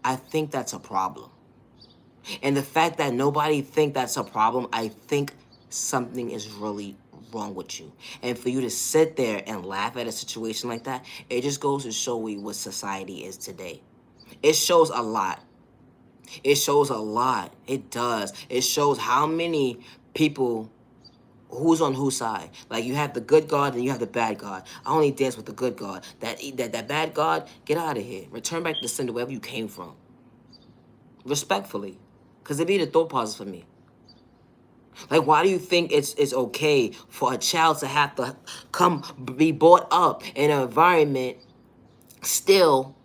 I think that's a problem. And the fact that nobody think that's a problem, I think something is really wrong with you. And for you to sit there and laugh at a situation like that, it just goes to show you what society is today. It shows a lot. It shows a lot. It does. It shows how many people, who's on whose side. Like, you have the good God and you have the bad God. I only dance with the good God. That bad God, get out of here. Return back to the sender wherever you came from. Respectfully. Because it be the thought process for me. Like, why do you think it's okay for a child to have to be brought up in an environment still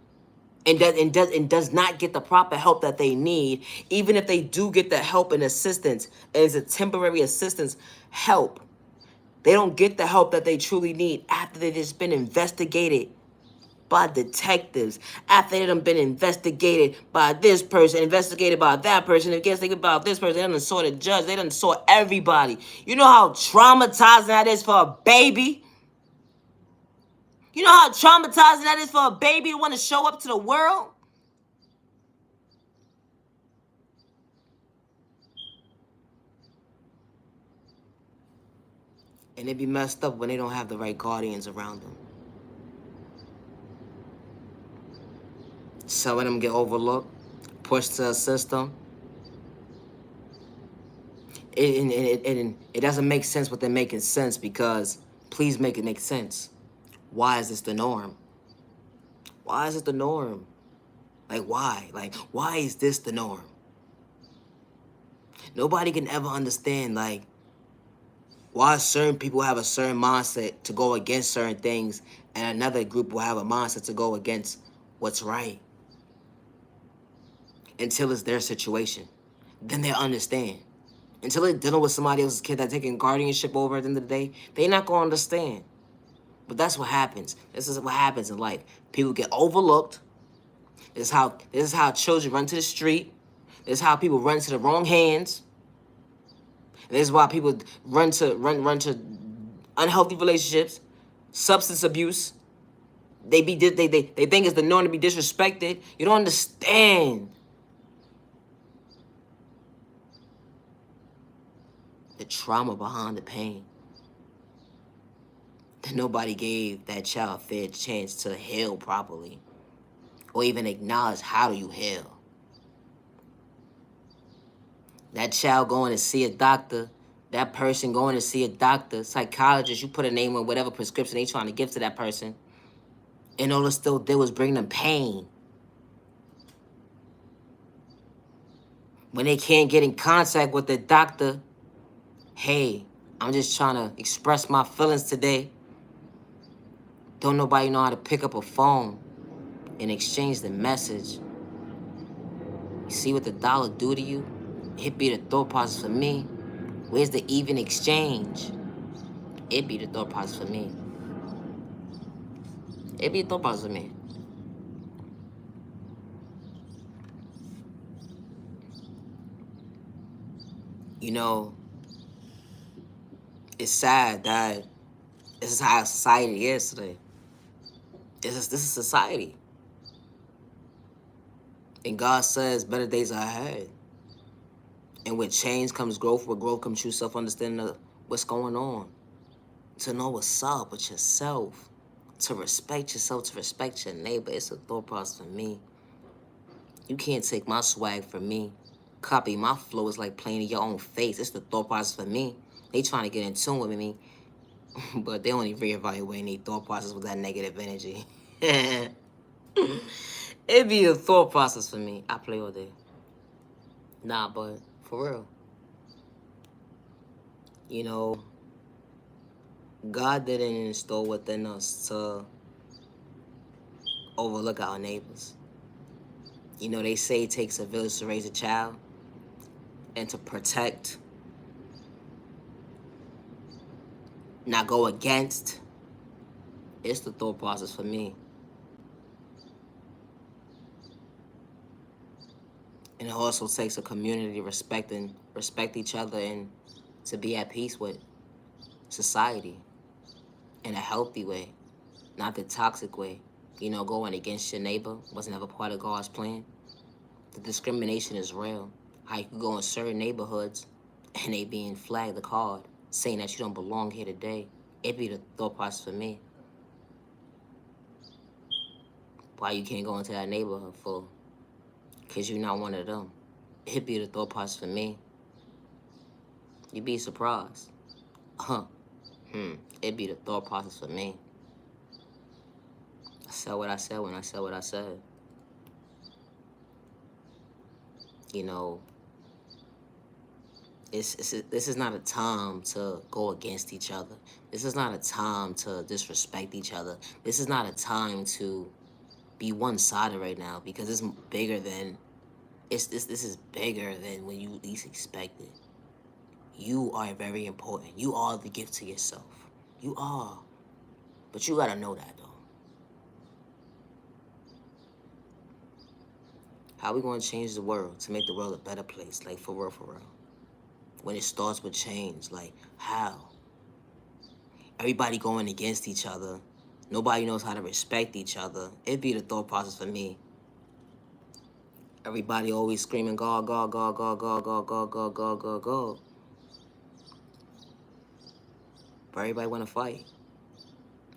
and does not get the proper help that they need, even if they do get the help and assistance, and it's a temporary assistance help, they don't get the help that they truly need after they've just been investigated by detectives, after they done been investigated by this person, investigated by that person, investigated by this person, they done saw the judge, they done saw everybody. You know how traumatizing that is for a baby? You know how traumatizing that is for a baby to want to show up to the world? And they be messed up when they don't have the right guardians around them. Some of them get overlooked, pushed to a system. It doesn't make sense what they're making sense, because please make it make sense. Why is this the norm? Why is it the norm? Like, why? Like, why is this the norm? Nobody can ever understand, like, why certain people have a certain mindset to go against certain things, and another group will have a mindset to go against what's right. Until it's their situation. Then they'll understand. Until they're dealing with somebody else's kid that's taking guardianship over at the end of the day, they're not going to understand. But that's what happens. This is what happens in life. People get overlooked. This is how children run to the street. This is how people run to the wrong hands. And this is why people run to unhealthy relationships, substance abuse. They think it's the norm to be disrespected. You don't understand the trauma behind the pain. That nobody gave that child a fair chance to heal properly, or even acknowledge how do you heal. That child going to see a doctor, that person going to see a doctor, psychologist, you put a name on whatever prescription they trying to give to that person, and all it still did was bring them pain. When they can't get in contact with the doctor, hey, I'm just trying to express my feelings today. Don't nobody know how to pick up a phone and exchange the message. You see what the dollar do to you? It be the thought process for me. Where's the even exchange? It be the thought process for me. It be the thought process for me. You know, it's sad that this is how society is today. This is society. And God says better days are ahead. And with change comes growth. With growth comes true self-understanding of what's going on. To know what's up with yourself. To respect yourself, to respect your neighbor. It's a thought process for me. You can't take my swag from me. Copy my flow is like playing in your own face. It's the thought process for me. They trying to get in tune with me, but they only reevaluating their thought process with that negative energy. It be a thought process for me. I play all day. Nah, but for real. You know, God didn't instill within us to overlook our neighbors. You know, they say it takes a village to raise a child, and to protect, not go against. It's the thought process for me. And it also takes a community to respect each other, and to be at peace with society in a healthy way, not the toxic way. You know, going against your neighbor wasn't ever part of God's plan. The discrimination is real. How you can go in certain neighborhoods and they being flagged the card, saying that you don't belong here today. It be the thought process for me. Why you can't go into that neighborhood for? Because you're not one of them. It be the thought process for me. You'd be surprised. It be the thought process for me. I said what I said when I said what I said. You know, this is not a time to go against each other. This is not a time to disrespect each other. This is not a time to be one-sided right now, because it's bigger than this is bigger than when you least expect it. You are very important. You are the gift to yourself. You are. But you gotta know that, though. How we gonna change the world to make the world a better place? Like, for real, for real. When it starts with change, like, how? Everybody going against each other. Nobody knows how to respect each other. It'd be the thought process for me. Everybody always screaming, God, God, God, God, God, God, God, God, God, God, God. But everybody wanna fight.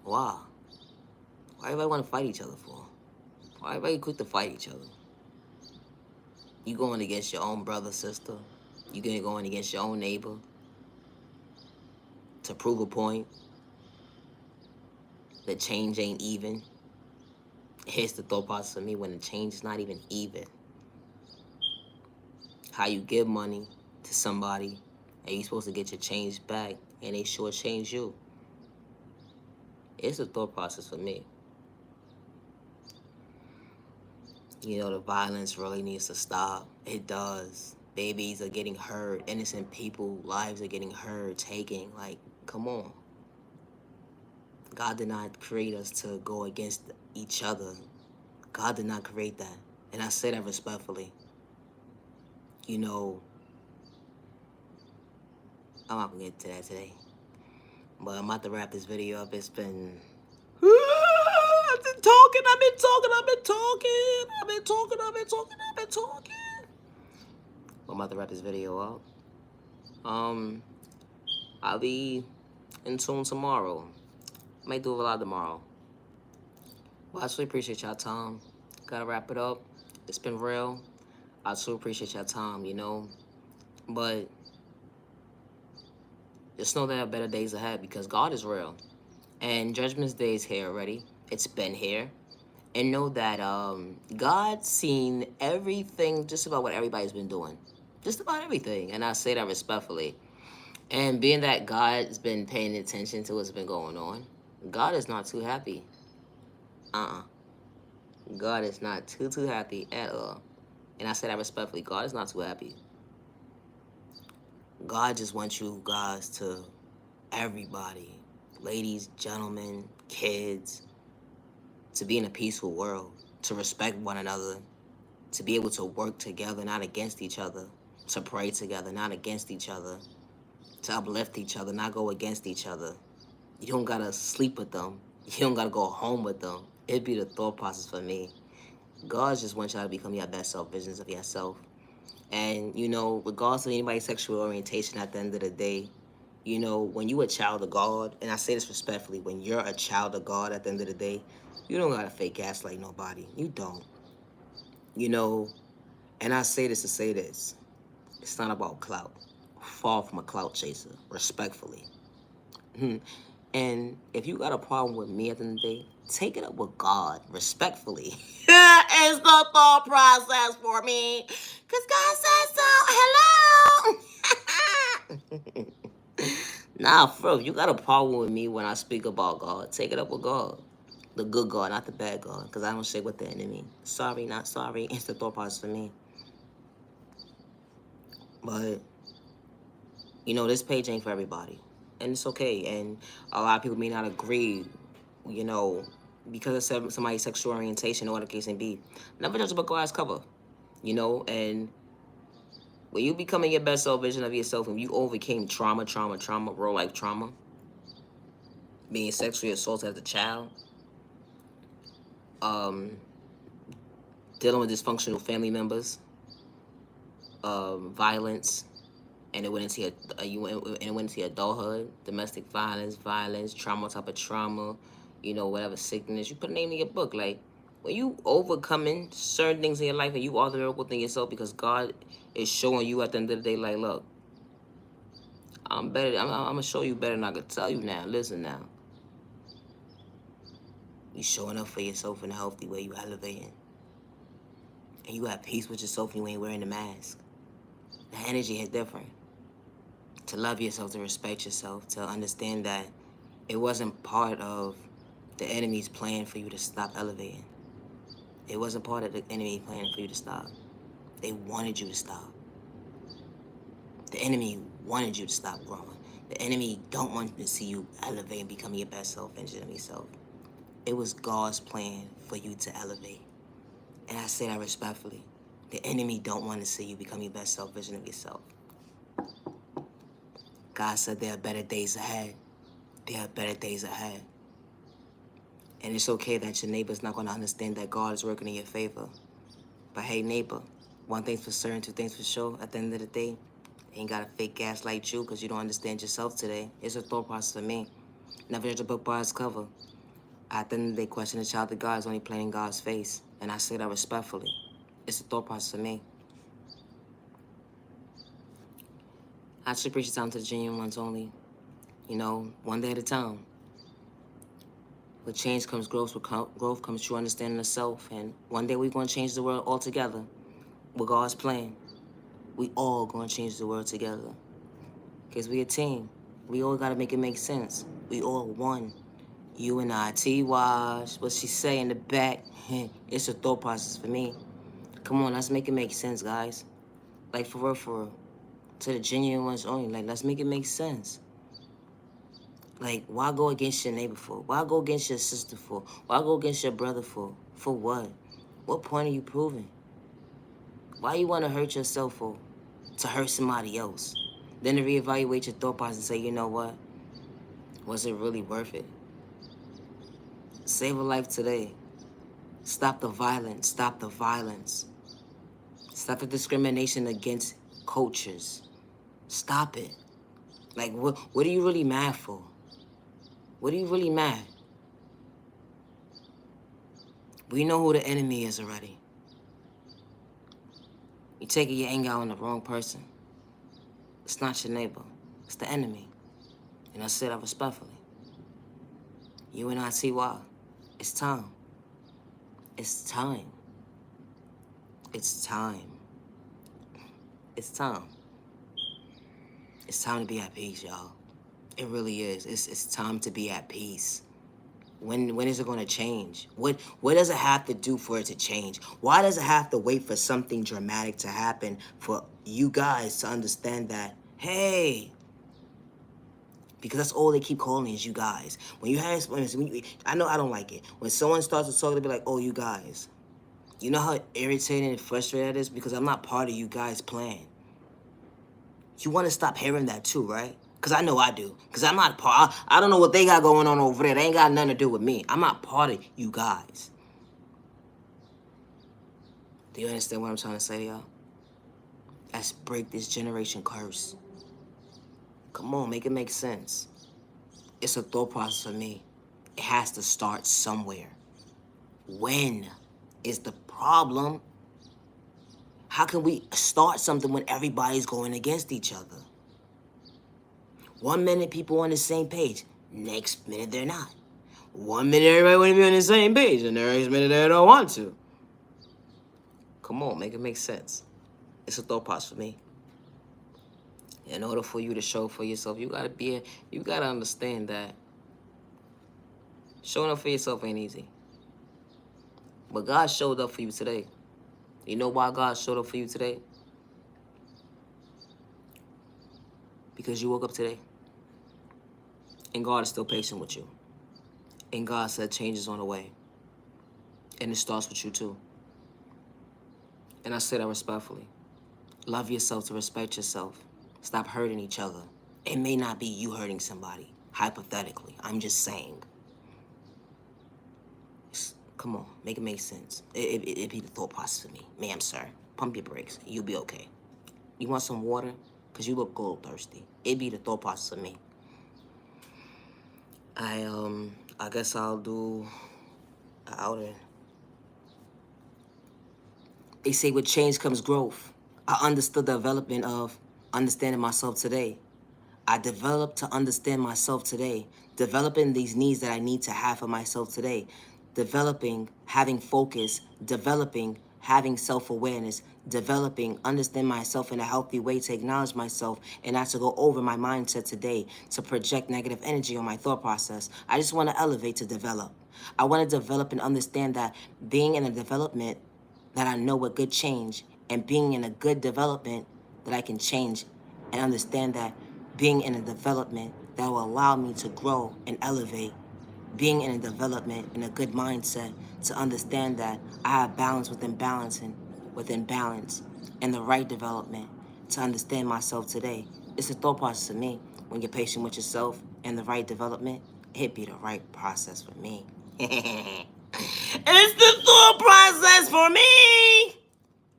Why? Why everybody wanna fight each other for? Why everybody quick to fight each other? You going against your own brother, sister. You going against your own neighbor to prove a point that change ain't even. Here's the thought process for me: when the change is not even even. How you give money to somebody and you supposed to get your change back and they shortchange you. It's the thought process for me. You know, the violence really needs to stop. It does. Babies are getting hurt. Innocent people, lives are getting hurt, taken. Like, come on. God did not create us to go against each other. God did not create that. And I say that respectfully. You know, I'm not gonna get to that today. But I'm about to wrap this video up. It's been... I've been talking. I'm about to wrap this video up. I'll be in tune tomorrow. Might do a lot tomorrow. Well, I truly appreciate y'all time. Gotta wrap it up. It's been real. I truly appreciate y'all time, you know. But just know there are better days ahead, because God is real. And Judgment Day is here already. It's been here. And know that God's seen everything, just about what everybody's been doing. Just about everything. And I say that respectfully. And being that God's been paying attention to what's been going on, God is not too happy. God is not too happy at all. And I say that respectfully. God is not too happy. God just wants you guys to, everybody, ladies, gentlemen, kids, to be in a peaceful world, to respect one another, to be able to work together, not against each other, to pray together, not against each other, to uplift each other, not go against each other. You don't gotta sleep with them. You don't gotta go home with them. It'd be the thought process for me. God just wants y'all to become your best self, visions of yourself. And, you know, regardless of anybody's sexual orientation, at the end of the day, you know, when you a child of God, and I say this respectfully, when you're a child of God at the end of the day, you don't gotta fake gaslight nobody. You don't. You know, and I say this to say this. It's not about clout. Fall from a clout chaser, respectfully. And if you got a problem with me at the end of the day, take it up with God, respectfully. It's the thought process for me. Because God said so. Hello. Nah, for real, if you got a problem with me when I speak about God, take it up with God. The good God, not the bad God. Because I don't shake with the enemy. Sorry, not sorry. It's the thought process for me. But, you know, this page ain't for everybody. And it's okay. And a lot of people may not agree, you know, because of somebody's sexual orientation or whatever the case may be. Never judge a book by its cover, you know. And when you becoming your best self vision of yourself, and you overcame trauma, real life trauma, being sexually assaulted as a child, dealing with dysfunctional family members, violence, and it went into adulthood, domestic violence, trauma type of trauma, you know, whatever sickness. You put a name in your book. Like, when you overcoming certain things in your life and you are the miracle within yourself, because God is showing you at the end of the day, like, look, I'm better. I'm gonna show you better than I could tell you now. Listen now. You showing up for yourself in a healthy way. You elevating. and you have peace with yourself and you ain't wearing the mask. The energy is different. To love yourself, to respect yourself, to understand that it wasn't part of the enemy's plan for you to stop elevating. It wasn't part of the enemy plan for you to stop. They wanted you to stop. The enemy wanted you to stop growing. The enemy don't want to see you elevate and become your best self, version of yourself. It was God's plan for you to elevate. And I say that respectfully. The enemy don't want to see you become your best self, version of yourself. God said there are better days ahead. There are better days ahead. And it's okay that your neighbor's not going to understand that God is working in your favor. But hey, neighbor, one thing's for certain, two things for sure. At the end of the day, they ain't got to fake gaslight you because you don't understand yourself today. It's a thought process for me. Never judge a book by its cover. At the end of the day, question a child of God is only playing in God's face. And I say that respectfully. It's a thought process for me. I should preach it down to the genuine ones only. You know, one day at a time. With change comes growth, with growth comes true understanding of self. And one day we're going to change the world all together with God's plan. We all going to change the world together. Because we a team. We all got to make it make sense. We all one. You and I, T-Wash, what she say in the back, it's a thought process for me. Come on, let's make it make sense, guys. Like, for real. To the genuine ones only. Like, let's make it make sense. Like, why go against your neighbor for? Why go against your sister for? Why go against your brother for? For what? What point are you proving? Why you want to hurt yourself for? To hurt somebody else? Then to reevaluate your thought process and say, you know what? Was it really worth it? Save a life today. Stop the violence. Stop the violence. Stop the discrimination against cultures. Stop it. Like, what are you really mad for? What are you really mad? We know who the enemy is already. You taking your anger out on the wrong person. It's not your neighbor. It's the enemy. And I say that respectfully. You and I, T.Y., it's time. It's time. It's time. It's time. It's time to be at peace, y'all. It really is. It's time to be at peace. When is it going to change? What does it have to do for it to change? Why does it have to wait for something dramatic to happen for you guys to understand that, hey, because that's all they keep calling is you guys. When you have, I know I don't like it. When someone starts to talk, they be like, oh, you guys. You know how irritating and frustrating that is? Because I'm not part of you guys' plan. You want to stop hearing that too, right? Because I know I do. Because I'm not part. I don't know what they got going on over there. They ain't got nothing to do with me. I'm not part of you guys. Do you understand what I'm trying to say to y'all? Let's break this generation curse. Come on, make it make sense. It's a thought process for me. It has to start somewhere. When is the problem? How can we start something when everybody's going against each other? 1 minute people on the same page, next minute they're not. 1 minute everybody want to be on the same page, and the next minute they don't want to. Come on, make it make sense. It's a thought process for me. In order for you to show for yourself, you gotta understand that showing up for yourself ain't easy. But God showed up for you today. You know why God showed up for you today? Because you woke up today. And God is still patient with you. And God said change is on the way. And it starts with you too. And I say that respectfully. Love yourself to respect yourself. Stop hurting each other. It may not be you hurting somebody. Hypothetically. I'm just saying. Come on, make it make sense. It be the thought process for me. Ma'am, sir, pump your brakes. You'll be okay. You want some water? Because you look gold thirsty. It be the thought process for me. I guess I'll do an outer. They say with change comes growth. I understood the development of understanding myself today. I developed to understand myself today. Developing these needs that I need to have for myself today. Developing, having focus, developing, having self-awareness, developing, understand myself in a healthy way, to acknowledge myself and not to go over my mindset today, to project negative energy on my thought process. I just want to elevate, to develop. I want to develop and understand that being in a development that I know a good change, and being in a good development that I can change, and understand that being in a development that will allow me to grow and elevate, being in a development in a good mindset, to understand that I have balance within balancing, within balance, and the right development, to understand myself today. It's a thought process for me. When you're patient with yourself and the right development, it be the right process for me. It's the thought process for me.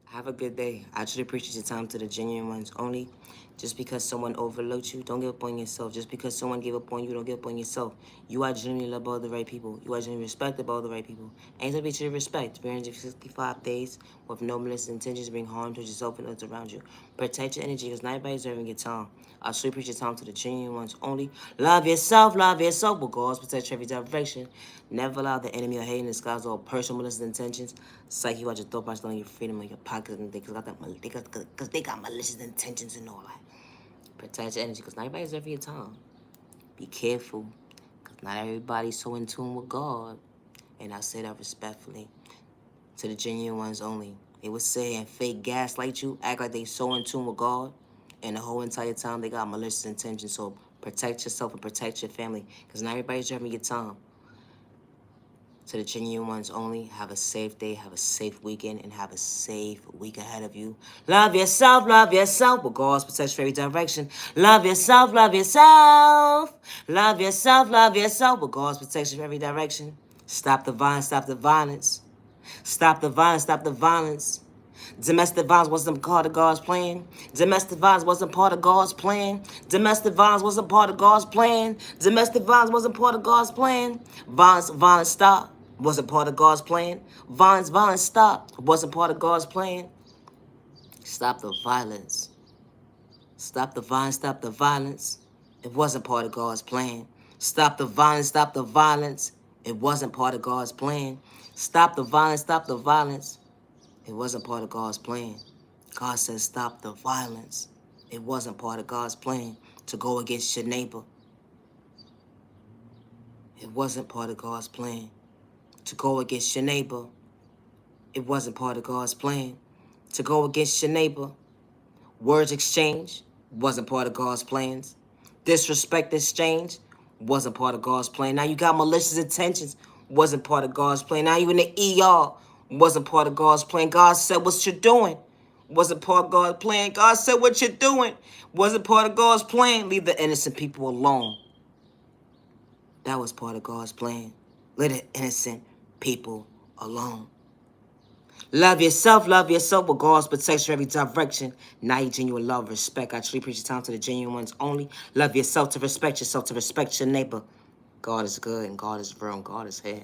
Have a good day. I truly appreciate your time, to the genuine ones only. Just because someone overlooked you, don't give up on yourself. Just because someone gave up on you, don't give up on yourself. You are genuinely loved by the right people. You are genuinely respected by the right people. And to be treated with respect. 365 days with no malicious intentions, bring harm to yourself and others around you. Protect your energy, because not everybody's deserving your time. I truly appreciate your time, to the genuine ones only. Love yourself, but God protect your every direction. Never allow the enemy or hate in disguise or personal malicious intentions. Psyche you out your thought process, on your freedom of your pocket, and because they got malicious intentions and all that. Protect your energy, because not everybody's there for your time. Be careful, because not everybody's so in tune with God. And I say that respectfully, to the genuine ones only. They would say and fake gaslight you, act like they so in tune with God, and the whole entire time they got malicious intentions. So protect yourself and protect your family, because not everybody's there for your time. To the genuine ones only, have a safe day, have a safe weekend, and have a safe week ahead of you. Love yourself, with God's protection for every direction. Love yourself, love yourself. Love yourself, with God's protection for every direction. Stop the violence, stop the violence. Stop the violence, stop the violence. Domestic violence wasn't part of God's plan. Domestic violence wasn't part of God's plan. Domestic violence wasn't part of God's plan. Domestic violence wasn't part of God's plan. Violence, stop. Wasn't part of God's plan. Violence, stop. Wasn't part of God's plan. Stop the violence. Stop the violence, stop the violence. It wasn't part of God's plan. Stop the violence, stop the violence. It wasn't part of God's plan. Stop the violence, stop the violence. It wasn't part of God's plan. God says stop the violence. It wasn't part of God's plan to go against your neighbor. It wasn't part of God's plan to go against your neighbor. It wasn't part of God's plan to go against your neighbor. Words exchange wasn't part of God's plans. Disrespect exchange wasn't part of God's plan. Now you got malicious intentions, wasn't part of God's plan. Now you in the ER, wasn't part of God's plan. God said what you're doing wasn't part of God's plan. God said what you're doing wasn't part of God's plan. Leave the innocent people alone. That was part of God's plan. Let the innocent people alone. Love yourself, with God's protection every direction. Now you genuine love, respect. I truly appreciate your time, to the genuine ones only. Love yourself, to respect your neighbor. God is good and God is real and God is here.